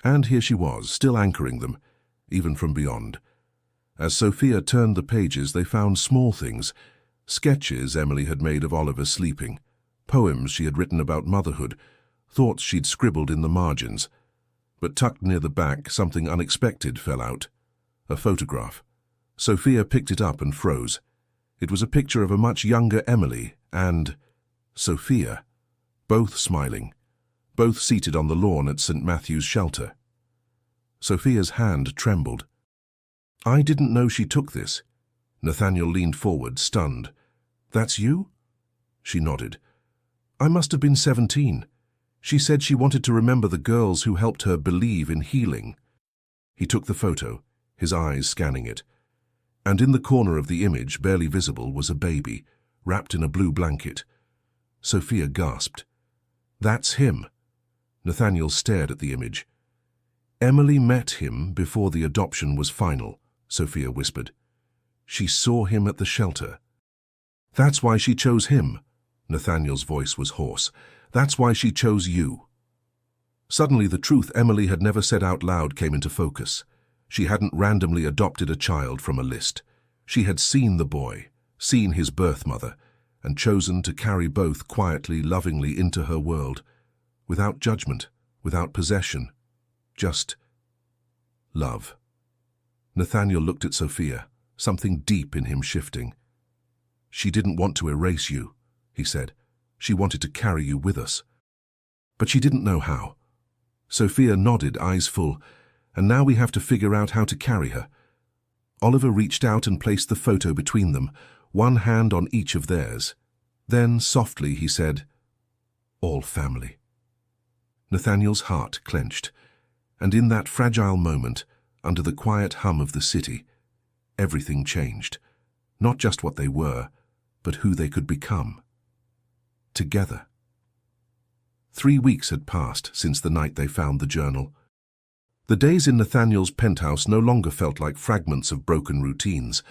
And here she was, still anchoring them, even from beyond. As Sophia turned the pages, they found small things, sketches Emily had made of Oliver sleeping, poems she had written about motherhood, thoughts she'd scribbled in the margins. But tucked near the back, something unexpected fell out. A photograph. Sophia picked it up and froze. It was a picture of a much younger Emily and Sophia, both smiling, both seated on the lawn at St. Matthew's shelter. Sophia's hand trembled. "I didn't know she took this." Nathaniel leaned forward, stunned. "That's you?" She nodded. "I must have been 17. She said she wanted to remember the girls who helped her believe in healing." He took the photo, his eyes scanning it. And in the corner of the image, barely visible, was a baby, wrapped in a blue blanket. Sophia gasped. "That's him." Nathaniel stared at the image. "Emily met him before the adoption was final," Sophia whispered. "She saw him at the shelter." "That's why she chose him." Nathaniel's voice was hoarse. "That's why she chose you." Suddenly the truth Emily had never said out loud came into focus. She hadn't randomly adopted a child from a list. She had seen the boy, seen his birth mother, and chosen to carry both quietly, lovingly into her world, without judgment, without possession, just love. Nathaniel looked at Sophia, something deep in him shifting. "She didn't want to erase you," he said. "She wanted to carry you with us. But she didn't know how." Sophia nodded, eyes full. "And now we have to figure out how to carry her." Oliver reached out and placed the photo between them, one hand on each of theirs. Then, softly, he said, "All family." Nathaniel's heart clenched, and in that fragile moment, under the quiet hum of the city, everything changed. Not just what they were, but who they could become. Together. 3 weeks had passed since the night they found the journal. The days in Nathaniel's penthouse no longer felt like fragments of broken routines.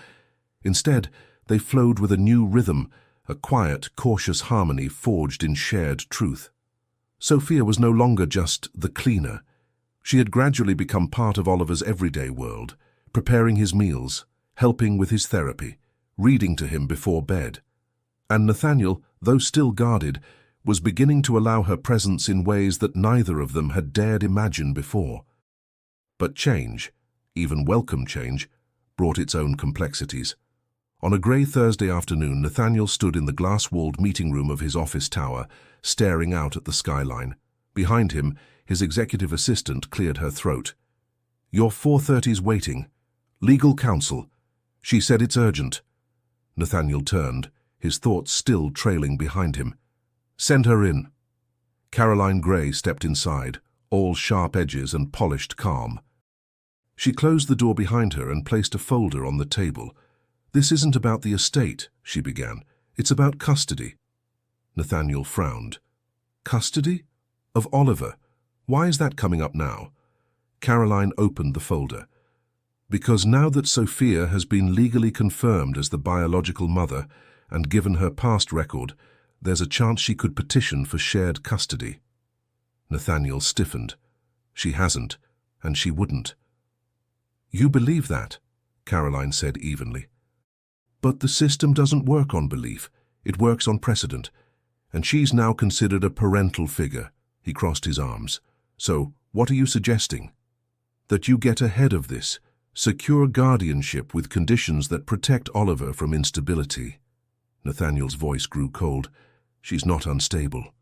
Instead, they flowed with a new rhythm, a quiet, cautious harmony forged in shared truth. Sophia was no longer just the cleaner. She had gradually become part of Oliver's everyday world, preparing his meals, helping with his therapy, reading to him before bed. And Nathaniel, though still guarded, was beginning to allow her presence in ways that neither of them had dared imagine before. But change, even welcome change, brought its own complexities. On a grey Thursday afternoon, Nathaniel stood in the glass-walled meeting room of his office tower, staring out at the skyline. Behind him, his executive assistant cleared her throat. "Your 4:30's waiting. Legal counsel. She said it's urgent." Nathaniel turned, his thoughts still trailing behind him. "Send her in." Caroline Gray stepped inside, all sharp edges and polished calm. She closed the door behind her and placed a folder on the table. "This isn't about the estate," she began. "It's about custody." Nathaniel frowned. "Custody? Of Oliver? Why is that coming up now?" Caroline opened the folder. "Because now that Sophia has been legally confirmed as the biological mother and given her past record, There's a chance she could petition for shared custody. Nathaniel stiffened. She hasn't, and she wouldn't. You believe that, Caroline said evenly. But the system doesn't work on belief. It works on precedent. And she's now considered a parental figure. He crossed his arms. So, what are you suggesting? That you get ahead of this. Secure guardianship with conditions that protect Oliver from instability. Nathaniel's voice grew cold. She's not unstable.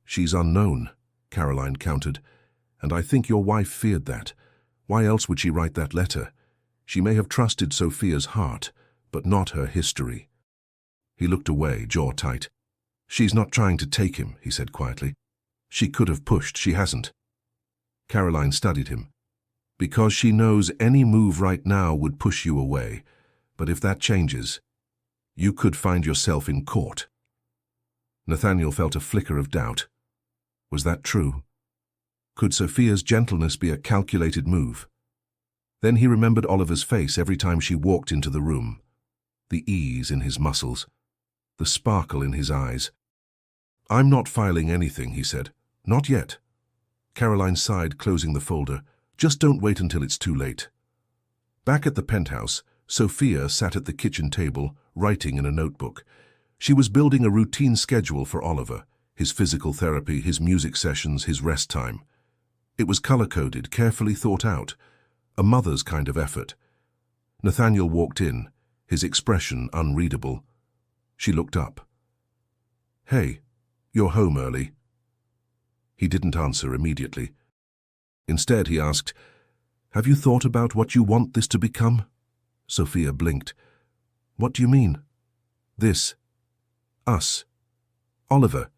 She's unknown, Caroline countered. And I think your wife feared that. Why else would she write that letter? She may have trusted Sophia's heart, but not her history. He looked away, jaw tight. She's not trying to take him, he said quietly. She could have pushed, she hasn't. Caroline studied him. Because she knows any move right now would push you away. But if that changes, you could find yourself in court. Nathaniel felt a flicker of doubt. Was that true? Could Sophia's gentleness be a calculated move? Then he remembered Oliver's face every time she walked into the room. The ease in his muscles. The sparkle in his eyes. I'm not filing anything, he said. Not yet. Caroline sighed, closing the folder. Just don't wait until it's too late. Back at the penthouse, Sophia sat at the kitchen table, writing in a notebook. She was building a routine schedule for Oliver, his physical therapy, his music sessions, his rest time. It was color-coded, carefully thought out, a mother's kind of effort. Nathaniel walked in, his expression unreadable. She looked up. Hey, you're home early. He didn't answer immediately. Instead, he asked, Have you thought about what you want this to become? Sophia blinked. What do you mean? This. Us. Oliver.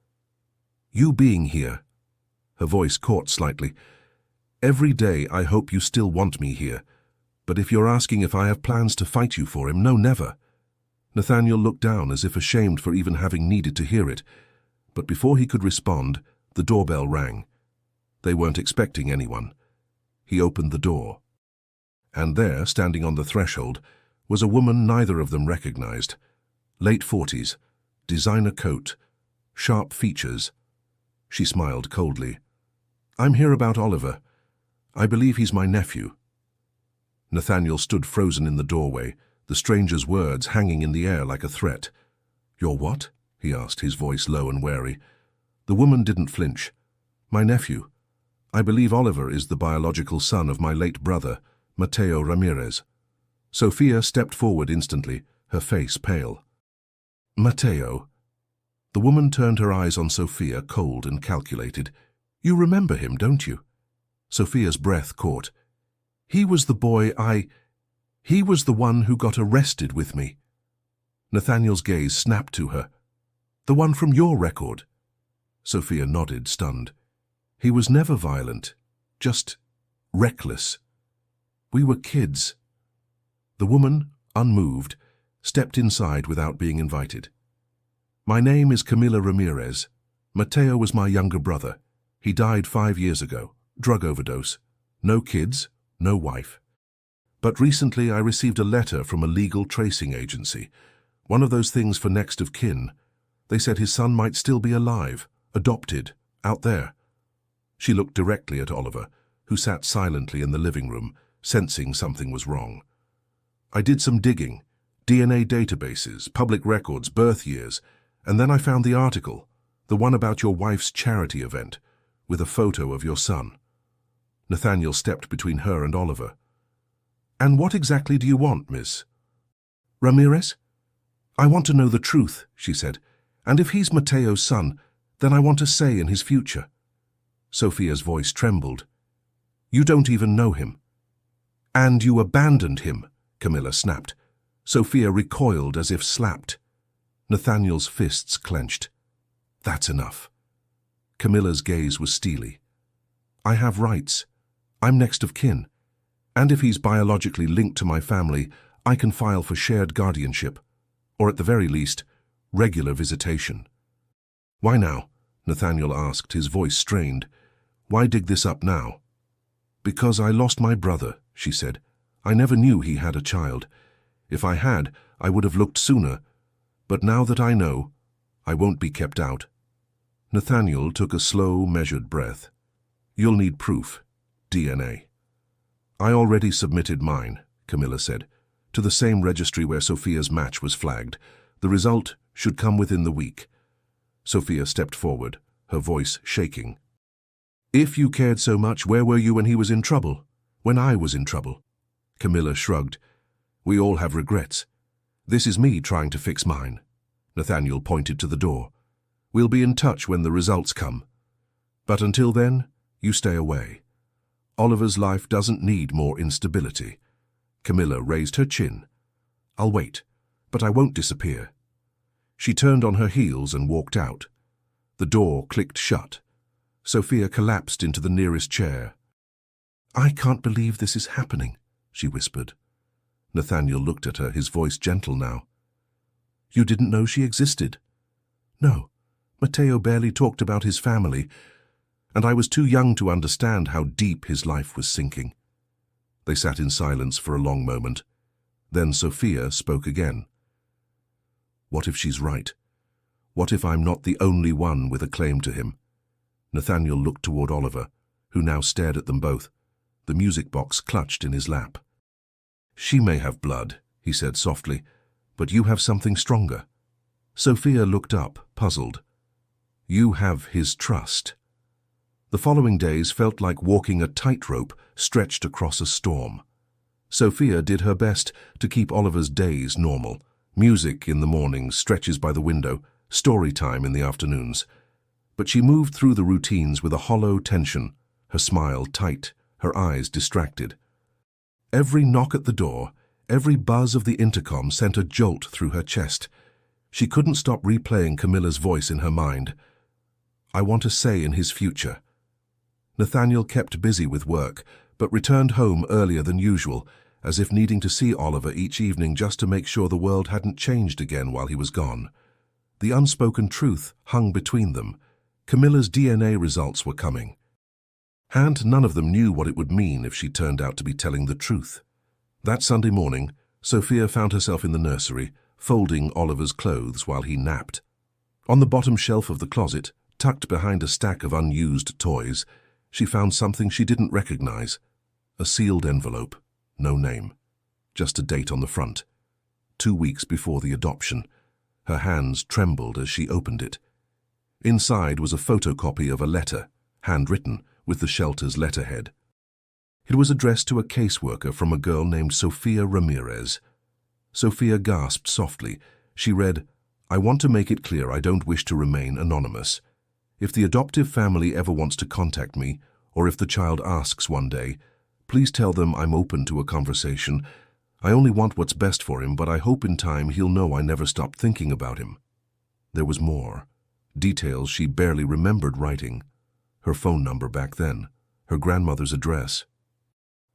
You being here. Her voice caught slightly. Every day I hope you still want me here. But if you're asking if I have plans to fight you for him, no, never. Nathaniel looked down as if ashamed for even having needed to hear it. But before he could respond, the doorbell rang. They weren't expecting anyone. He opened the door. And there, standing on the threshold, was a woman neither of them recognized. Late 40s, designer coat, sharp features. She smiled coldly. I'm here about Oliver. I believe he's my nephew. Nathaniel stood frozen in the doorway, the stranger's words hanging in the air like a threat. Your what? He asked, his voice low and wary. The woman didn't flinch. My nephew. I believe Oliver is the biological son of my late brother, Mateo Ramirez. Sophia stepped forward instantly, her face pale. Mateo. The woman turned her eyes on Sophia, cold and calculated. You remember him, don't you? Sophia's breath caught. He was the boy He was the one who got arrested with me. Nathaniel's gaze snapped to her. The one from your record. Sophia nodded, stunned. He was never violent, just reckless. We were kids. The woman, unmoved, stepped inside without being invited. My name is Camila Ramirez. Mateo was my younger brother. He died 5 years ago, drug overdose. No kids, no wife. But recently I received a letter from a legal tracing agency, one of those things for next of kin. They said his son might still be alive, adopted, out there. She looked directly at Oliver, who sat silently in the living room, sensing something was wrong. I did some digging, DNA databases, public records, birth years, and then I found the article, the one about your wife's charity event, with a photo of your son. Nathaniel stepped between her and Oliver. And what exactly do you want, Miss Ramirez? I want to know the truth, she said, and if he's Mateo's son, then I want a say in his future. Sophia's voice trembled. You don't even know him. And you abandoned him, Camilla snapped. Sophia recoiled as if slapped. Nathaniel's fists clenched. That's enough. Camilla's gaze was steely. I have rights. I'm next of kin. And if he's biologically linked to my family, I can file for shared guardianship, or at the very least, regular visitation. Why now? Nathaniel asked, his voice strained. Why dig this up now? Because I lost my brother, she said. I never knew he had a child. If I had, I would have looked sooner. But now that I know, I won't be kept out. Nathaniel took a slow, measured breath. You'll need proof. DNA. I already submitted mine, Camilla said, to the same registry where Sophia's match was flagged. The result should come within the week. Sophia stepped forward, her voice shaking. If you cared so much, where were you when he was in trouble? When I was in trouble? Camilla shrugged. We all have regrets. This is me trying to fix mine. Nathaniel pointed to the door. We'll be in touch when the results come. But until then, you stay away. Oliver's life doesn't need more instability. Camilla raised her chin. I'll wait, but I won't disappear. She turned on her heels and walked out. The door clicked shut. Sophia collapsed into the nearest chair. I can't believe this is happening, she whispered. Nathaniel looked at her, his voice gentle now. You didn't know she existed? No, Matteo barely talked about his family, and I was too young to understand how deep his life was sinking. They sat in silence for a long moment. Then Sophia spoke again. What if she's right? What if I'm not the only one with a claim to him? Nathaniel looked toward Oliver, who now stared at them both, the music box clutched in his lap. She may have blood, he said softly, but you have something stronger. Sophia looked up, puzzled. You have his trust. The following days felt like walking a tightrope stretched across a storm. Sophia did her best to keep Oliver's days normal. Music in the mornings, stretches by the window, story time in the afternoons. But she moved through the routines with a hollow tension, her smile tight, her eyes distracted. Every knock at the door, every buzz of the intercom sent a jolt through her chest. She couldn't stop replaying Camilla's voice in her mind. I want a say in his future. Nathaniel kept busy with work, but returned home earlier than usual, as if needing to see Oliver each evening just to make sure the world hadn't changed again while he was gone. The unspoken truth hung between them. Camilla's DNA results were coming. And none of them knew what it would mean if she turned out to be telling the truth. That Sunday morning, Sophia found herself in the nursery, folding Oliver's clothes while he napped. On the bottom shelf of the closet, tucked behind a stack of unused toys, she found something she didn't recognize. A sealed envelope, no name, just a date on the front. 2 weeks before the adoption. Her hands trembled as she opened it. Inside was a photocopy of a letter, handwritten, with the shelter's letterhead. It was addressed to a caseworker from a girl named Sophia Ramirez. Sophia gasped softly. She read, I want to make it clear I don't wish to remain anonymous. If the adoptive family ever wants to contact me, or if the child asks one day, please tell them I'm open to a conversation. I only want what's best for him, but I hope in time he'll know I never stopped thinking about him. There was more. Details she barely remembered writing. Her phone number back then, her grandmother's address.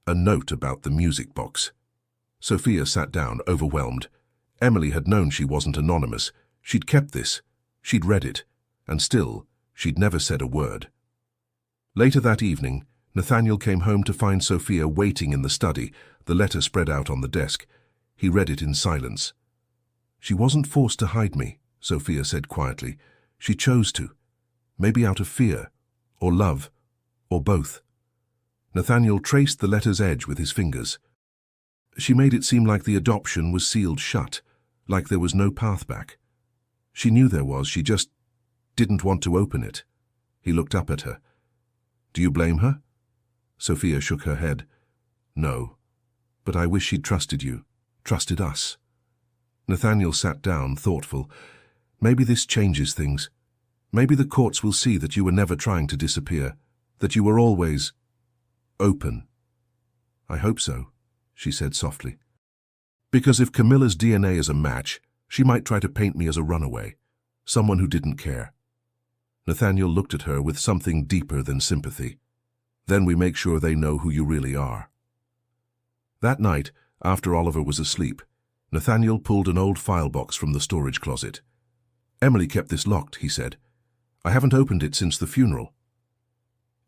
A note about the music box. Sophia sat down, overwhelmed. Emily had known she wasn't anonymous. She'd kept this. She'd read it. And still, she'd never said a word. Later that evening, Nathaniel came home to find Sophia waiting in the study, the letter spread out on the desk. He read it in silence. She wasn't forced to hide me, Sophia said quietly. She chose to. Maybe out of fear, or love, or both. Nathaniel traced the letter's edge with his fingers. She made it seem like the adoption was sealed shut, like there was no path back. She knew there was, she just didn't want to open it. He looked up at her. Do you blame her? Sophia shook her head. No, but I wish she'd trusted you, trusted us. Nathaniel sat down, thoughtful. Maybe this changes things. Maybe the courts will see that you were never trying to disappear, that you were always open. I hope so, she said softly. Because if Camilla's DNA is a match, she might try to paint me as a runaway, someone who didn't care. Nathaniel looked at her with something deeper than sympathy. Then we make sure they know who you really are. That night, after Oliver was asleep, Nathaniel pulled an old file box from the storage closet. Emily kept this locked, he said. I haven't opened it since the funeral.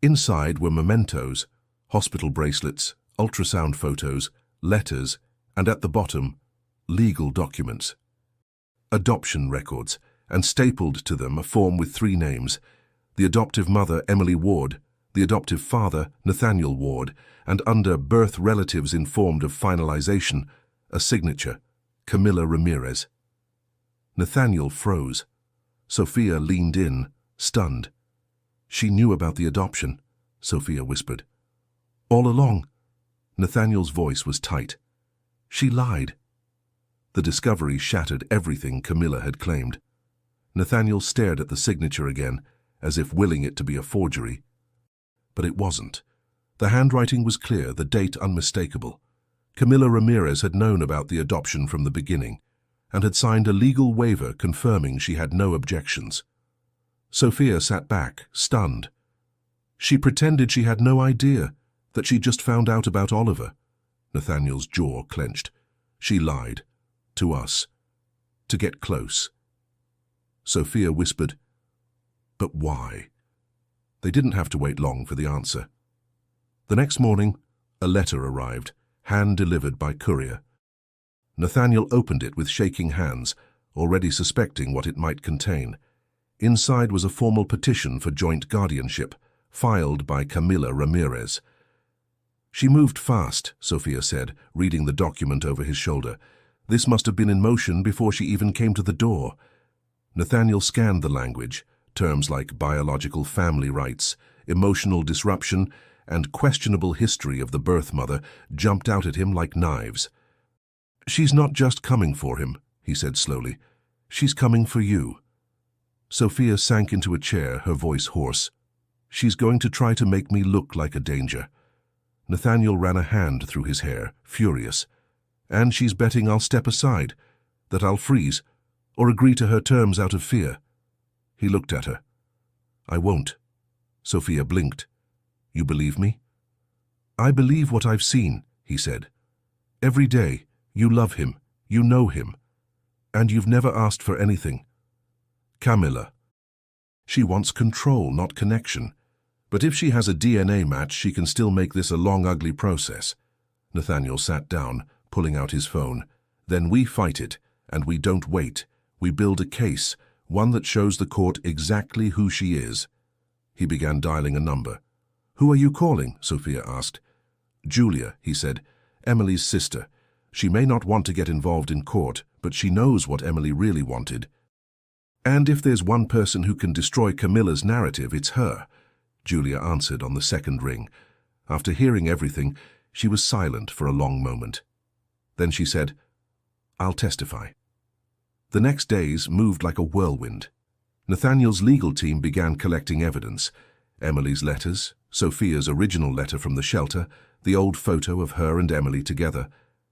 Inside were mementos, hospital bracelets, ultrasound photos, letters, and at the bottom, legal documents. Adoption records, and stapled to them a form with 3 names: the adoptive mother, Emily Ward, the adoptive father, Nathaniel Ward, and under birth relatives informed of finalization, a signature, Camila Ramirez. Nathaniel froze. Sophia leaned in, stunned. "She knew about the adoption," Sophia whispered. "All along." Nathaniel's voice was tight. "She lied." The discovery shattered everything Camilla had claimed. Nathaniel stared at the signature again, as if willing it to be a forgery. But it wasn't. The handwriting was clear, the date unmistakable. Camila Ramirez had known about the adoption from the beginning, and had signed a legal waiver confirming she had no objections. Sophia sat back, stunned. She pretended she had no idea, that she just found out about Oliver. Nathaniel's jaw clenched. She lied. To us. To get close. Sophia whispered, "But why?" They didn't have to wait long for the answer. The next morning, a letter arrived, hand-delivered by courier. Nathaniel opened it with shaking hands, already suspecting what it might contain. Inside was a formal petition for joint guardianship, filed by Camila Ramirez. "She moved fast," Sophia said, reading the document over his shoulder. "This must have been in motion before she even came to the door." Nathaniel scanned the language. Terms like biological family rights, emotional disruption, and questionable history of the birth mother jumped out at him like knives. "She's not just coming for him," he said slowly. "She's coming for you." Sophia sank into a chair, her voice hoarse. "She's going to try to make me look like a danger." Nathaniel ran a hand through his hair, furious. "And she's betting I'll step aside, that I'll freeze, or agree to her terms out of fear." He looked at her. "I won't." Sophia blinked. "You believe me?" "I believe what I've seen," he said. "Every day, you love him, you know him, and you've never asked for anything." Camilla. "She wants control, not connection. But if she has a DNA match, she can still make this a long, ugly process." Nathaniel sat down, pulling out his phone. "Then we fight it, and we don't wait. We build a case, one that shows the court exactly who she is." He began dialing a number. "Who are you calling?" Sophia asked. "Julia," he said. "Emily's sister. She may not want to get involved in court, but she knows what Emily really wanted. And if there's one person who can destroy Camilla's narrative, it's her." Julia answered on the second ring. After hearing everything, she was silent for a long moment. Then she said, "I'll testify." The next days moved like a whirlwind. Nathaniel's legal team began collecting evidence. Emily's letters, Sophia's original letter from the shelter, the old photo of her and Emily together,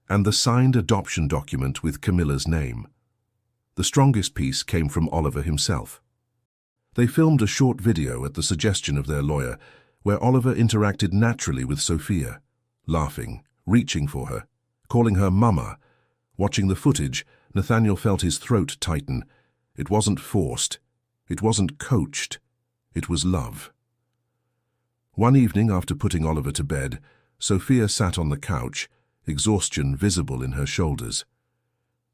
and the signed adoption document with Camilla's name. The strongest piece came from Oliver himself. They filmed a short video at the suggestion of their lawyer, where Oliver interacted naturally with Sophia, laughing, reaching for her, calling her Mama. Watching the footage, Nathaniel felt his throat tighten. It wasn't forced. It wasn't coached. It was love. One evening, after putting Oliver to bed, Sophia sat on the couch, exhaustion visible in her shoulders.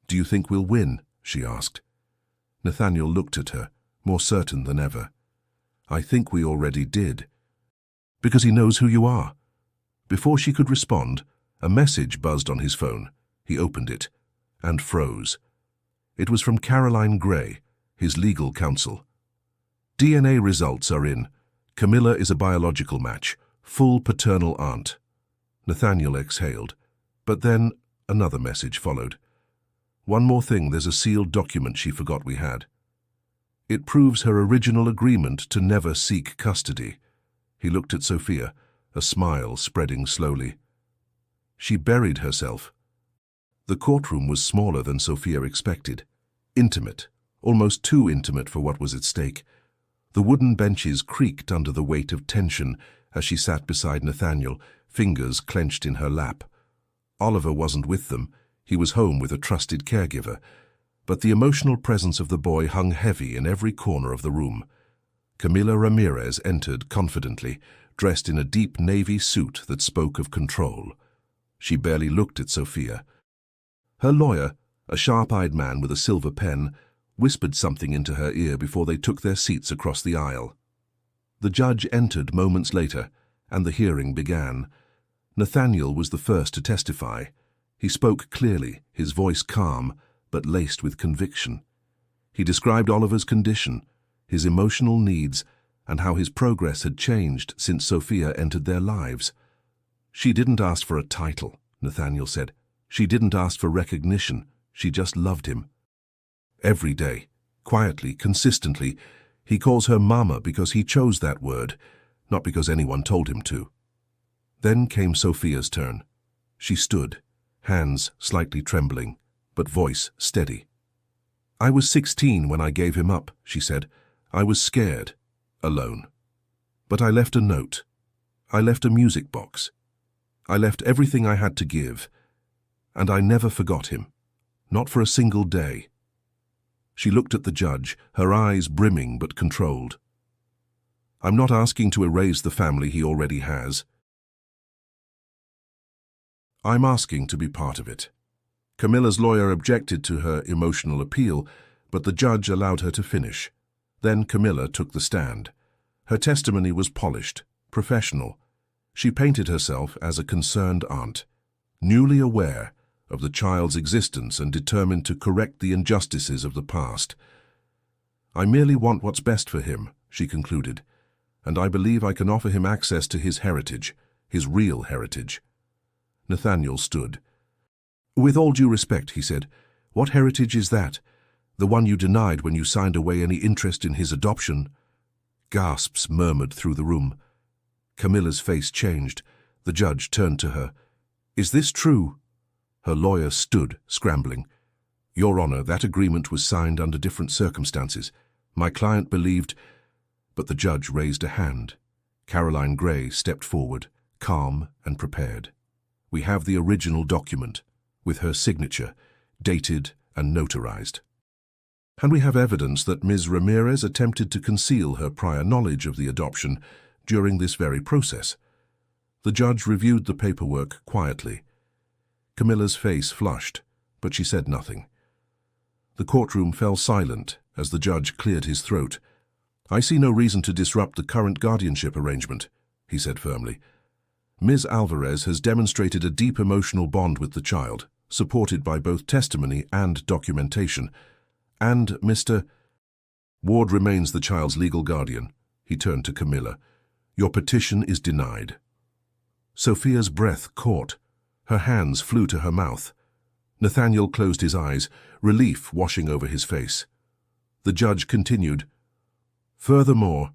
"Do you think we'll win?" she asked. Nathaniel looked at her, more certain than ever. "I think we already did." "Because he knows who you are." Before she could respond, a message buzzed on his phone. He opened it and froze. It was from Caroline Gray, his legal counsel. "DNA results are in. Camilla is a biological match, full paternal aunt." Nathaniel exhaled, but then another message followed. "One more thing, there's a sealed document she forgot we had. It proves her original agreement to never seek custody." He looked at Sophia, a smile spreading slowly. She buried herself. The courtroom was smaller than Sophia expected. Intimate, almost too intimate for what was at stake. The wooden benches creaked under the weight of tension as she sat beside Nathaniel, fingers clenched in her lap. Oliver wasn't with them. He was home with a trusted caregiver. But the emotional presence of the boy hung heavy in every corner of the room. Camila Ramirez entered confidently, dressed in a deep navy suit that spoke of control. She barely looked at Sophia. Her lawyer, a sharp-eyed man with a silver pen, whispered something into her ear before they took their seats across the aisle. The judge entered moments later, and the hearing began. Nathaniel was the first to testify. He spoke clearly, his voice calm, but laced with conviction. He described Oliver's condition, his emotional needs, and how his progress had changed since Sophia entered their lives. "She didn't ask for a title," Nathaniel said. "She didn't ask for recognition. She just loved him. Every day, quietly, consistently, he calls her Mama because he chose that word, not because anyone told him to." Then came Sophia's turn. She stood, hands slightly trembling, but voice steady. "I was 16 when I gave him up," she said. "I was scared, alone. But I left a note. I left a music box. I left everything I had to give, and I never forgot him, not for a single day." She looked at the judge, her eyes brimming but controlled. "I'm not asking to erase the family he already has. I'm asking to be part of it." Camilla's lawyer objected to her emotional appeal, but the judge allowed her to finish. Then Camilla took the stand. Her testimony was polished, professional. She painted herself as a concerned aunt, newly aware of the child's existence and determined to correct the injustices of the past. "I merely want what's best for him," she concluded, "and I believe I can offer him access to his heritage, his real heritage." Nathaniel stood. "With all due respect," he said, "what heritage is that? The one you denied when you signed away any interest in his adoption?" Gasps murmured through the room. Camilla's face changed. The judge turned to her. "Is this true?" Her lawyer stood, scrambling. "Your Honor, that agreement was signed under different circumstances. My client believed—" But the judge raised a hand. Caroline Gray stepped forward, calm and prepared. "We have the original document, with her signature, dated and notarized. And we have evidence that Ms. Ramirez attempted to conceal her prior knowledge of the adoption during this very process." The judge reviewed the paperwork quietly. Camilla's face flushed, but she said nothing. The courtroom fell silent as the judge cleared his throat. "I see no reason to disrupt the current guardianship arrangement," he said firmly. "Ms. Alvarez has demonstrated a deep emotional bond with the child, supported by both testimony and documentation. And Mr. Ward remains the child's legal guardian." He turned to Camilla. "Your petition is denied." Sophia's breath caught. Her hands flew to her mouth. Nathaniel closed his eyes, relief washing over his face. The judge continued, "Furthermore,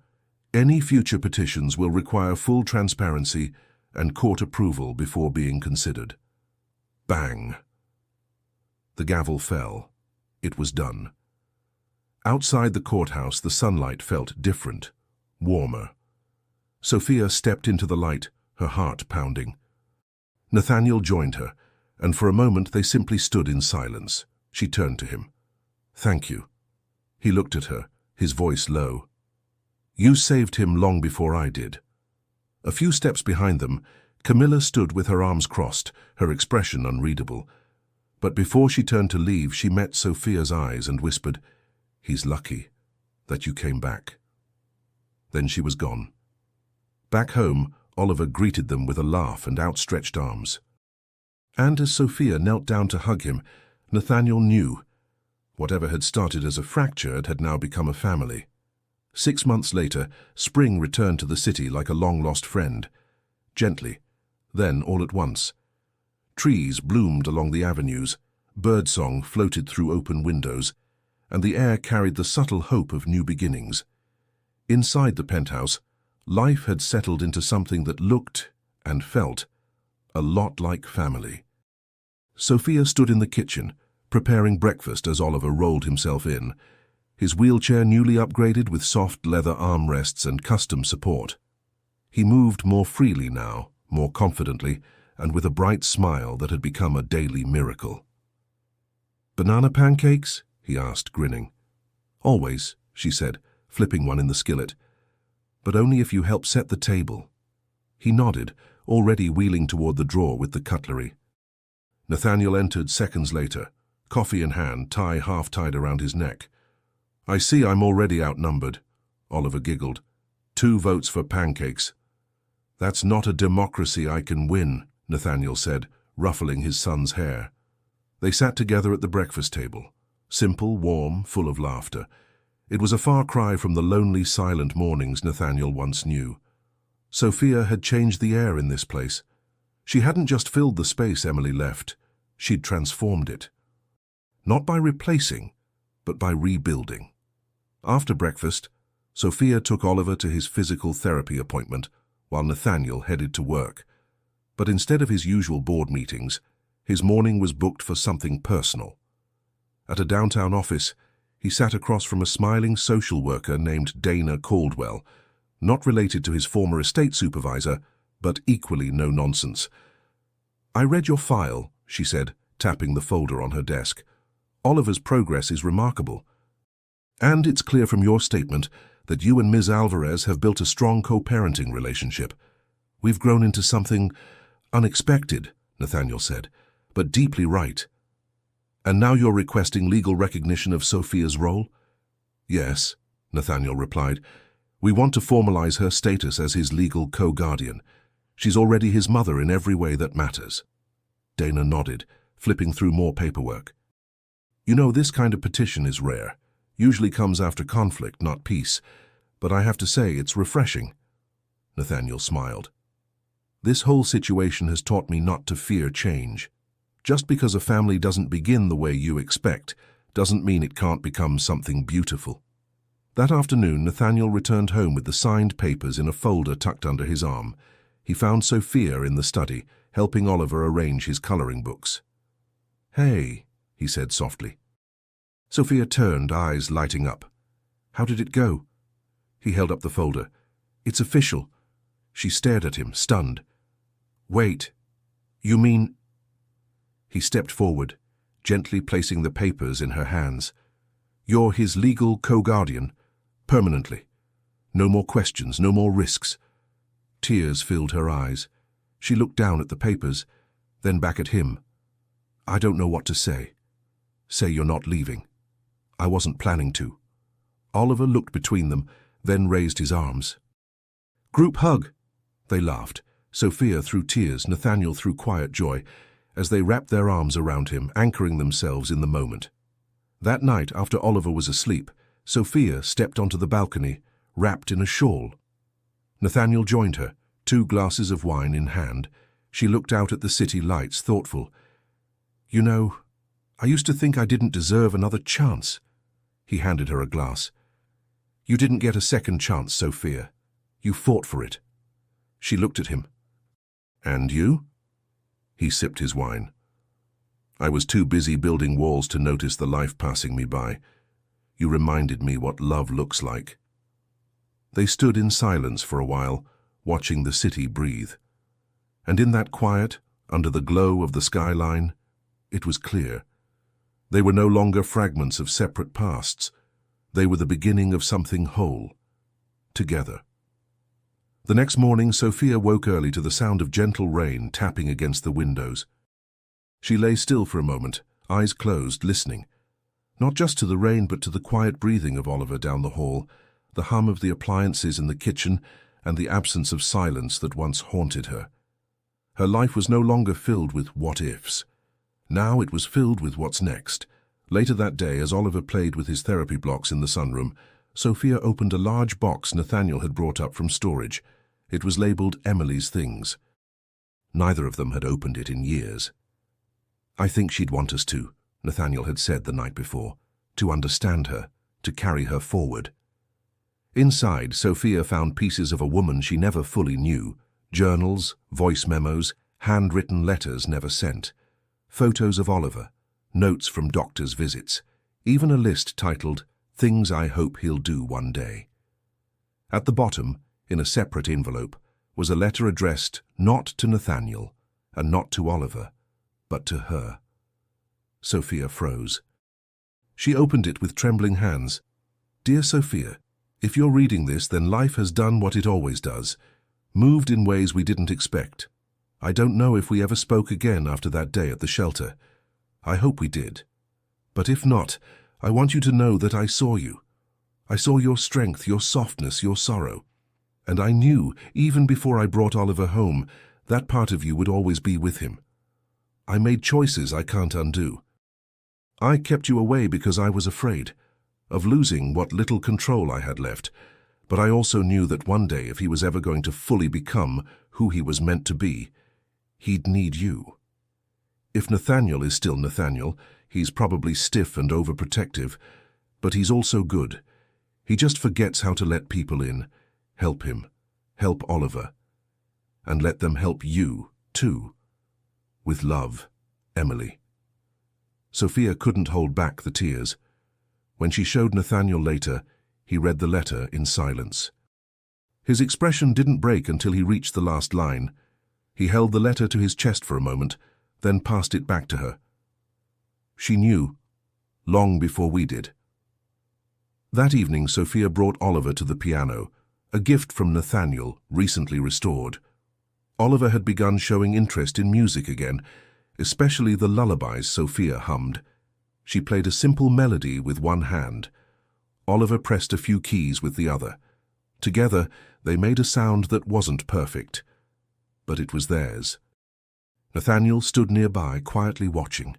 any future petitions will require full transparency and court approval before being considered." Bang! The gavel fell. It was done. Outside the courthouse, the sunlight felt different, warmer. Sophia stepped into the light, her heart pounding. Nathaniel joined her, and for a moment they simply stood in silence. She turned to him. "Thank you." He looked at her, his voice low. "You saved him long before I did." A few steps behind them, Camilla stood with her arms crossed, her expression unreadable. But before she turned to leave, she met Sophia's eyes and whispered, "He's lucky that you came back." Then she was gone. Back home, Oliver greeted them with a laugh and outstretched arms. And as Sophia knelt down to hug him, Nathaniel knew. Whatever had started as a fracture had now become a family. 6 months later, spring returned to the city like a long-lost friend. Gently, then all at once. Trees bloomed along the avenues, birdsong floated through open windows, and the air carried the subtle hope of new beginnings. Inside the penthouse, life had settled into something that looked and felt a lot like family. Sophia stood in the kitchen, preparing breakfast as Oliver rolled himself in, his wheelchair newly upgraded with soft leather armrests and custom support. He moved more freely now, more confidently, and with a bright smile that had become a daily miracle. "Banana pancakes?" he asked, grinning. "Always," she said, flipping one in the skillet. "But only if you help set the table." He nodded, already wheeling toward the drawer with the cutlery. Nathaniel entered seconds later, coffee in hand, tie half tied around his neck. I see I'm already outnumbered, Oliver giggled. 2 votes for pancakes. That's not a democracy I can win, Nathaniel said, ruffling his son's hair. They sat together at the breakfast table, simple, warm, full of laughter. It was a far cry from the lonely, silent mornings Nathaniel once knew. Sophia had changed the air in this place. She hadn't just filled the space Emily left, she'd transformed it. Not by replacing, but by rebuilding. After breakfast, Sophia took Oliver to his physical therapy appointment, while Nathaniel headed to work. But instead of his usual board meetings, his morning was booked for something personal. At a downtown office, he sat across from a smiling social worker named Dana Caldwell, not related to his former estate supervisor, but equally no-nonsense. "I read your file," she said, tapping the folder on her desk. "Oliver's progress is remarkable. And it's clear from your statement that you and Ms. Alvarez have built a strong co-parenting relationship. We've grown into something unexpected," Nathaniel said, "but deeply right. And now you're requesting legal recognition of Sophia's role?" "Yes," Nathaniel replied. "We want to formalize her status as his legal co-guardian. She's already his mother in every way that matters." Dana nodded, flipping through more paperwork. "You know, this kind of petition is rare. Usually comes after conflict, not peace. But I have to say, it's refreshing." Nathaniel smiled. "This whole situation has taught me not to fear change. Just because a family doesn't begin the way you expect, doesn't mean it can't become something beautiful." That afternoon, Nathaniel returned home with the signed papers in a folder tucked under his arm. He found Sophia in the study, helping Oliver arrange his coloring books. "Hey," he said softly. Sophia turned, eyes lighting up. "How did it go?" He held up the folder. "It's official." She stared at him, stunned. "Wait, you mean—" He stepped forward, gently placing the papers in her hands. "You're his legal co-guardian, permanently. No more questions, no more risks." Tears filled her eyes. She looked down at the papers, then back at him. "I don't know what to say. Say you're not leaving. I wasn't planning to." Oliver looked between them, then raised his arms. "Group hug!" They laughed, Sophia through tears, Nathaniel through quiet joy, as they wrapped their arms around him, anchoring themselves in the moment. That night, after Oliver was asleep, Sophia stepped onto the balcony, wrapped in a shawl. Nathaniel joined her, 2 glasses of wine in hand. She looked out at the city lights, thoughtful. "You know, I used to think I didn't deserve another chance." He handed her a glass. "You didn't get a second chance, Sophia. You fought for it." She looked at him. "And you?" He sipped his wine. "I was too busy building walls to notice the life passing me by. You reminded me what love looks like." They stood in silence for a while, watching the city breathe. And in that quiet, under the glow of the skyline, it was clear. They were no longer fragments of separate pasts. They were the beginning of something whole, together. The next morning, Sophia woke early to the sound of gentle rain tapping against the windows. She lay still for a moment, eyes closed, listening. Not just to the rain, but to the quiet breathing of Oliver down the hall, the hum of the appliances in the kitchen, and the absence of silence that once haunted her. Her life was no longer filled with what-ifs. Now it was filled with what's next. Later that day, as Oliver played with his therapy blocks in the sunroom, Sophia opened a large box Nathaniel had brought up from storage. It was labeled Emily's Things. Neither of them had opened it in years. "I think she'd want us to," Nathaniel had said the night before, "to understand her, to carry her forward." Inside, Sophia found pieces of a woman she never fully knew, journals, voice memos, handwritten letters never sent, photos of Oliver, notes from doctors' visits, even a list titled, "Things I Hope He'll Do One Day." At the bottom, in a separate envelope, was a letter addressed not to Nathaniel and not to Oliver, but to her. Sophia froze. She opened it with trembling hands. "Dear Sophia, if you're reading this, then life has done what it always does, moved in ways we didn't expect. I don't know if we ever spoke again after that day at the shelter. I hope we did. But if not, I want you to know that I saw you. I saw your strength, your softness, your sorrow. And I knew, even before I brought Oliver home, that part of you would always be with him. I made choices I can't undo. I kept you away because I was afraid of losing what little control I had left, but I also knew that one day, if he was ever going to fully become who he was meant to be, he'd need you. If Nathaniel is still Nathaniel, he's probably stiff and overprotective, but he's also good. He just forgets how to let people in, help him, help Oliver, and let them help you, too. With love, Emily. Sophia couldn't hold back the tears. When she showed Nathaniel later, he read the letter in silence. His expression didn't break until he reached the last line. He held the letter to his chest for a moment, then passed it back to her. She knew, long before we did. That evening, Sophia brought Oliver to the piano, a gift from Nathaniel, recently restored. Oliver had begun showing interest in music again, especially the lullabies Sophia hummed. She played a simple melody with one hand. Oliver pressed a few keys with the other. Together, they made a sound that wasn't perfect, but it was theirs. Nathaniel stood nearby, quietly watching.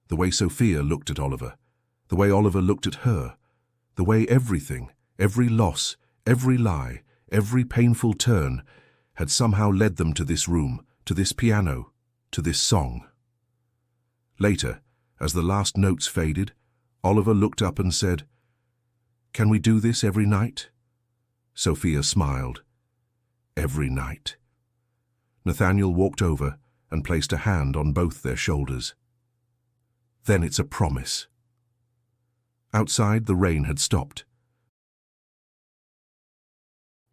The way Sophia looked at Oliver, the way Oliver looked at her, the way everything, every loss, every lie, every painful turn, had somehow led them to this room, to this piano, to this song. Later, as the last notes faded, Oliver looked up and said, "Can we do this every night?" Sophia smiled. Every night. Nathaniel walked over and placed a hand on both their shoulders. Then it's a promise. Outside, the rain had stopped.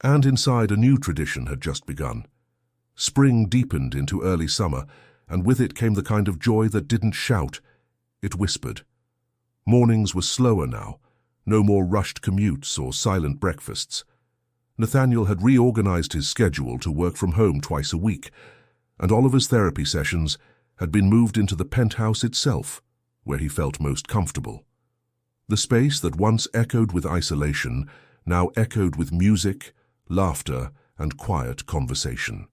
And inside, a new tradition had just begun. Spring deepened into early summer, and with it came the kind of joy that didn't shout, it whispered. Mornings were slower now, no more rushed commutes or silent breakfasts. Nathaniel had reorganized his schedule to work from home twice a week, and Oliver's therapy sessions had been moved into the penthouse itself, where he felt most comfortable. The space that once echoed with isolation now echoed with music, laughter, and quiet conversation.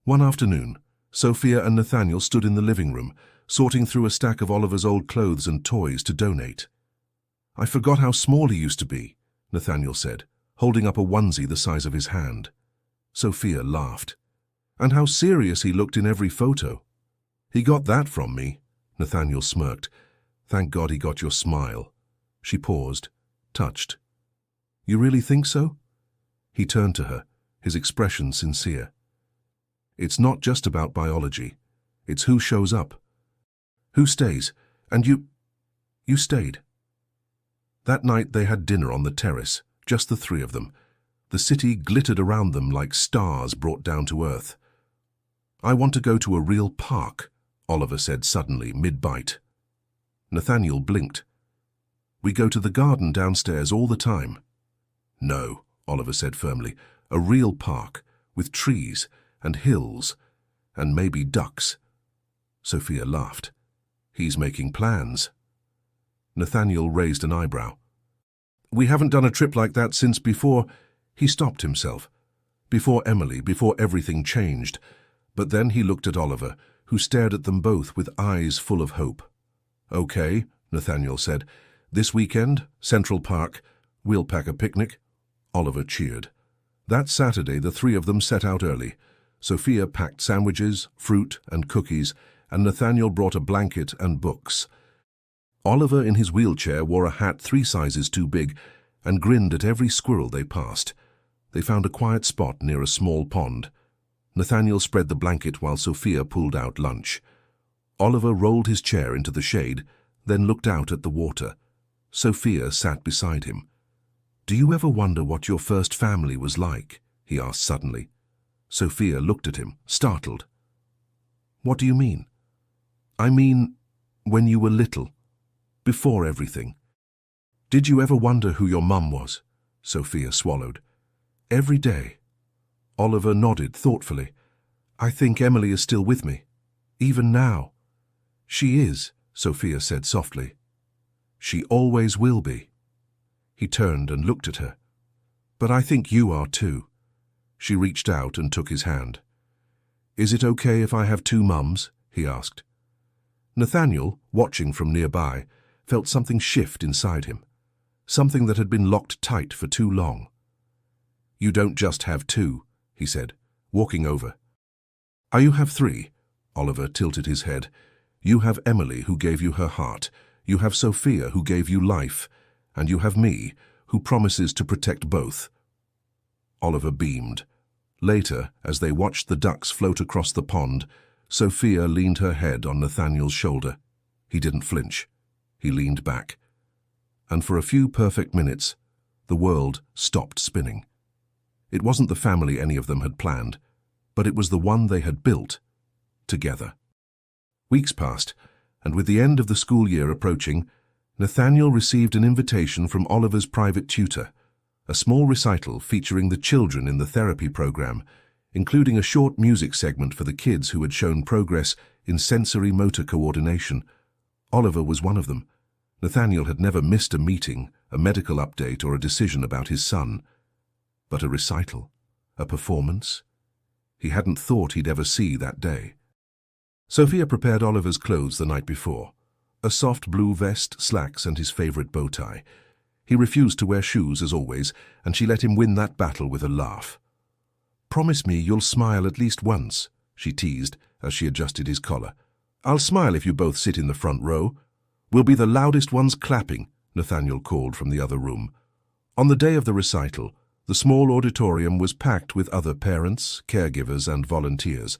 One afternoon, Sophia and Nathaniel stood in the living room, sorting through a stack of Oliver's old clothes and toys to donate. "I forgot how small he used to be," Nathaniel said, holding up a onesie the size of his hand. Sophia laughed. "And how serious he looked in every photo." "He got that from me," Nathaniel smirked. "Thank God he got your smile." She paused, touched. "You really think so?" He turned to her, his expression sincere. "It's not just about biology. It's who shows up. Who stays? And you stayed." That night they had dinner on the terrace, just the three of them. The city glittered around them like stars brought down to earth. "I want to go to a real park," Oliver said suddenly, mid-bite. Nathaniel blinked. "We go to the garden downstairs all the time." "No," Oliver said firmly, "a real park, with trees and hills and maybe ducks." Sophia laughed. "He's making plans." Nathaniel raised an eyebrow. "We haven't done a trip like that since before—" He stopped himself. Before Emily, before everything changed. But then he looked at Oliver, who stared at them both with eyes full of hope. "Okay," Nathaniel said. "This weekend, Central Park. We'll pack a picnic." Oliver cheered. That Saturday, the three of them set out early. Sophia packed sandwiches, fruit, and cookies, and Nathaniel brought a blanket and books. Oliver, in his wheelchair, wore a hat 3 sizes too big and grinned at every squirrel they passed. They found a quiet spot near a small pond. Nathaniel spread the blanket while Sophia pulled out lunch. Oliver rolled his chair into the shade, then looked out at the water. Sophia sat beside him. "Do you ever wonder what your first family was like?" he asked suddenly. Sophia looked at him, startled. "What do you mean?" "I mean, when you were little, before everything. Did you ever wonder who your mum was?" Sophia swallowed. "Every day." Oliver nodded thoughtfully. "I think Emily is still with me, even now." "She is," Sophia said softly. "She always will be." He turned and looked at her. "But I think you are too." She reached out and took his hand. "Is it okay if I have two mums?" he asked. Nathaniel, watching from nearby, felt something shift inside him, something that had been locked tight for too long. "You don't just have two," he said, walking over. "You have three." Oliver tilted his head. "You have Emily, who gave you her heart. You have Sophia, who gave you life. And you have me, who promises to protect both." Oliver beamed. Later, as they watched the ducks float across the pond, Sophia leaned her head on Nathaniel's shoulder. He didn't flinch. He leaned back. And for a few perfect minutes, the world stopped spinning. It wasn't the family any of them had planned, but it was the one they had built together. Weeks passed, and with the end of the school year approaching, Nathaniel received an invitation from Oliver's private tutor, a small recital featuring the children in the therapy program, including a short music segment for the kids who had shown progress in sensory motor coordination. Oliver was one of them. Nathaniel had never missed a meeting, a medical update, or a decision about his son. But a recital, a performance? He hadn't thought he'd ever see that day. Sophia prepared Oliver's clothes the night before, a soft blue vest, slacks, and his favorite bow tie. He refused to wear shoes, as always, and she let him win that battle with a laugh. "Promise me you'll smile at least once," she teased as she adjusted his collar. "I'll smile if you both sit in the front row." "We'll be the loudest ones clapping," Nathaniel called from the other room. On the day of the recital, the small auditorium was packed with other parents, caregivers, and volunteers.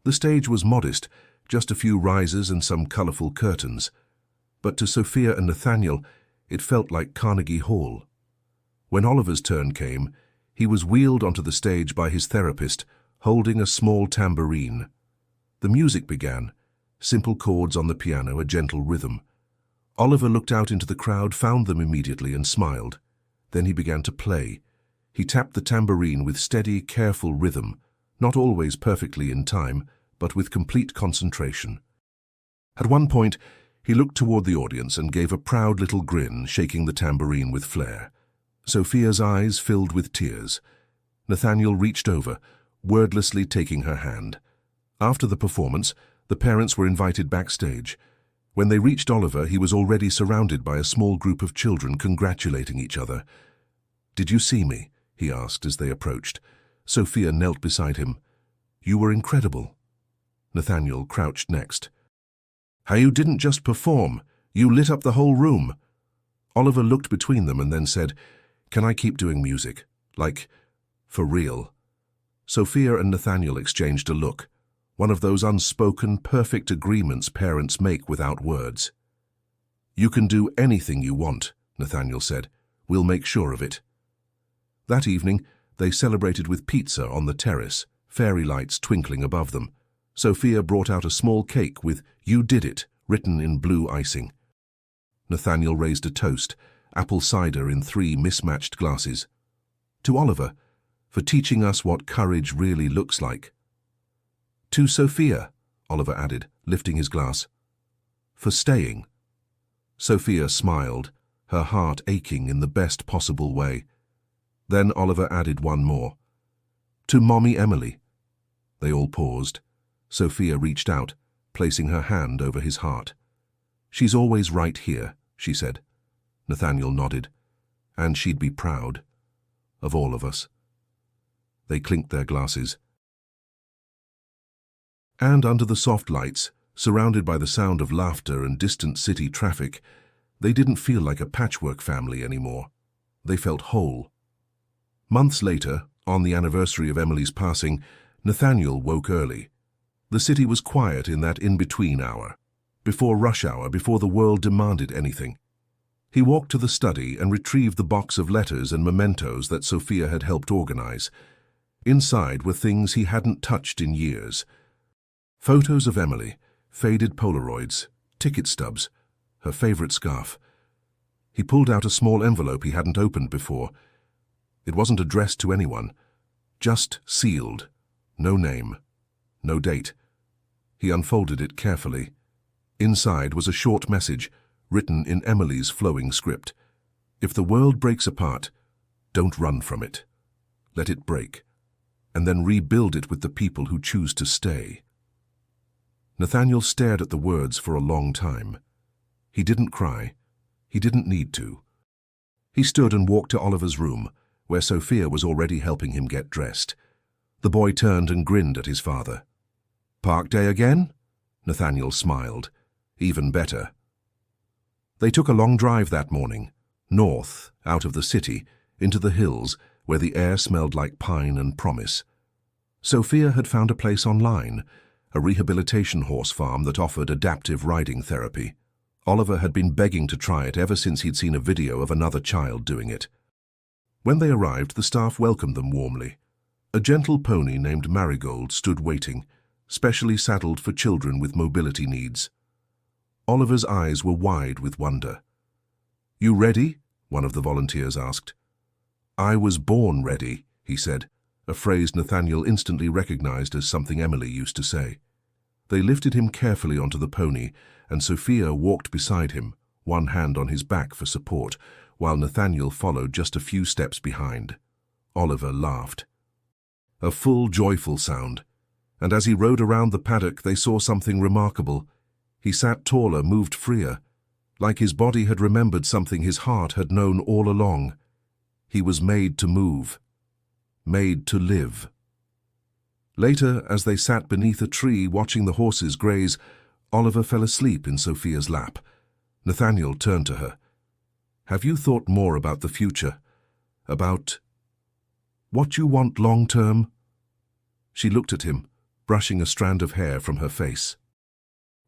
The stage was modest, just a few risers and some colorful curtains. But to Sophia and Nathaniel, it felt like Carnegie Hall. When Oliver's turn came, he was wheeled onto the stage by his therapist, holding a small tambourine. The music began, simple chords on the piano, a gentle rhythm. Oliver looked out into the crowd, found them immediately, and smiled. Then he began to play. He tapped the tambourine with steady, careful rhythm, not always perfectly in time, but with complete concentration. At one point, he looked toward the audience and gave a proud little grin, shaking the tambourine with flair. Sophia's eyes filled with tears. Nathaniel reached over, wordlessly taking her hand. After the performance, the parents were invited backstage. When they reached Oliver, he was already surrounded by a small group of children congratulating each other. "Did you see me?" he asked as they approached. Sophia knelt beside him. "You were incredible." Nathaniel crouched next. "How you didn't just perform, you lit up the whole room." Oliver looked between them and then said, "Can I keep doing music? Like, for real?" Sophia and Nathaniel exchanged a look, one of those unspoken, perfect agreements parents make without words. "You can do anything you want," Nathaniel said. "We'll make sure of it." That evening, they celebrated with pizza on the terrace, fairy lights twinkling above them. Sophia brought out a small cake with "You did it" written in blue icing. Nathaniel raised a toast, apple cider in 3 mismatched glasses. "To Oliver, for teaching us what courage really looks like." "To Sophia," Oliver added, lifting his glass. "For staying." Sophia smiled, her heart aching in the best possible way. Then Oliver added one more. "To Mommy Emily." They all paused. Sophia reached out, placing her hand over his heart. "She's always right here," she said. Nathaniel nodded. "And she'd be proud. Of all of us." They clinked their glasses. And under the soft lights, surrounded by the sound of laughter and distant city traffic, they didn't feel like a patchwork family anymore. They felt whole. Months later, on the anniversary of Emily's passing, Nathaniel woke early. The city was quiet in that in-between hour, before rush hour, before the world demanded anything. He walked to the study and retrieved the box of letters and mementos that Sophia had helped organize. Inside were things he hadn't touched in years. Photos of Emily, faded Polaroids, ticket stubs, her favorite scarf. He pulled out a small envelope he hadn't opened before. It wasn't addressed to anyone, just sealed. No name, no date. He unfolded it carefully. Inside was a short message, written in Emily's flowing script. If the world breaks apart, don't run from it. Let it break, and then rebuild it with the people who choose to stay. Nathaniel stared at the words for a long time. He didn't cry. He didn't need to. He stood and walked to Oliver's room, where Sophia was already helping him get dressed. The boy turned and grinned at his father. "Park day again?" Nathaniel smiled. "Even better." They took a long drive that morning, north, out of the city, into the hills, where the air smelled like pine and promise. Sophia had found a place online, a rehabilitation horse farm that offered adaptive riding therapy. Oliver had been begging to try it ever since he'd seen a video of another child doing it. When they arrived, the staff welcomed them warmly. A gentle pony named Marigold stood waiting, specially saddled for children with mobility needs. Oliver's eyes were wide with wonder. "You ready?" one of the volunteers asked. "I was born ready," he said, a phrase Nathaniel instantly recognized as something Emily used to say. They lifted him carefully onto the pony, and Sophia walked beside him, one hand on his back for support, while Nathaniel followed just a few steps behind. Oliver laughed. A full, joyful sound, and as he rode around the paddock they saw something remarkable. He sat taller, moved freer, like his body had remembered something his heart had known all along. He was made to move, made to live. Later, as they sat beneath a tree watching the horses graze, Oliver fell asleep in Sophia's lap. Nathaniel turned to her. "Have you thought more about the future? About what you want long-term?" She looked at him, brushing a strand of hair from her face.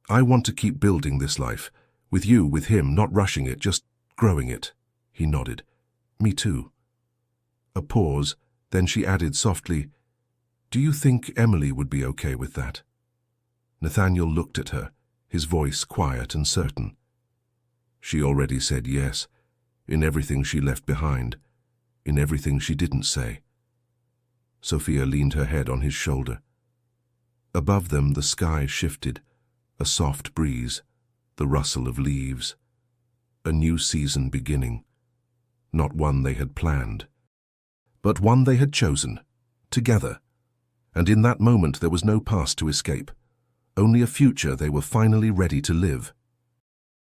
"I want to keep building this life, with you, with him, not rushing it, just growing it." He nodded. "Me too." A pause, then she added softly, "Do you think Emily would be okay with that?" Nathaniel looked at her, his voice quiet and certain. She already said yes, in everything she left behind, in everything she didn't say. Sophia leaned her head on his shoulder. Above them the sky shifted, a soft breeze, the rustle of leaves. A new season beginning. Not one they had planned, but one they had chosen, together. And in that moment there was no past to escape, only a future they were finally ready to live.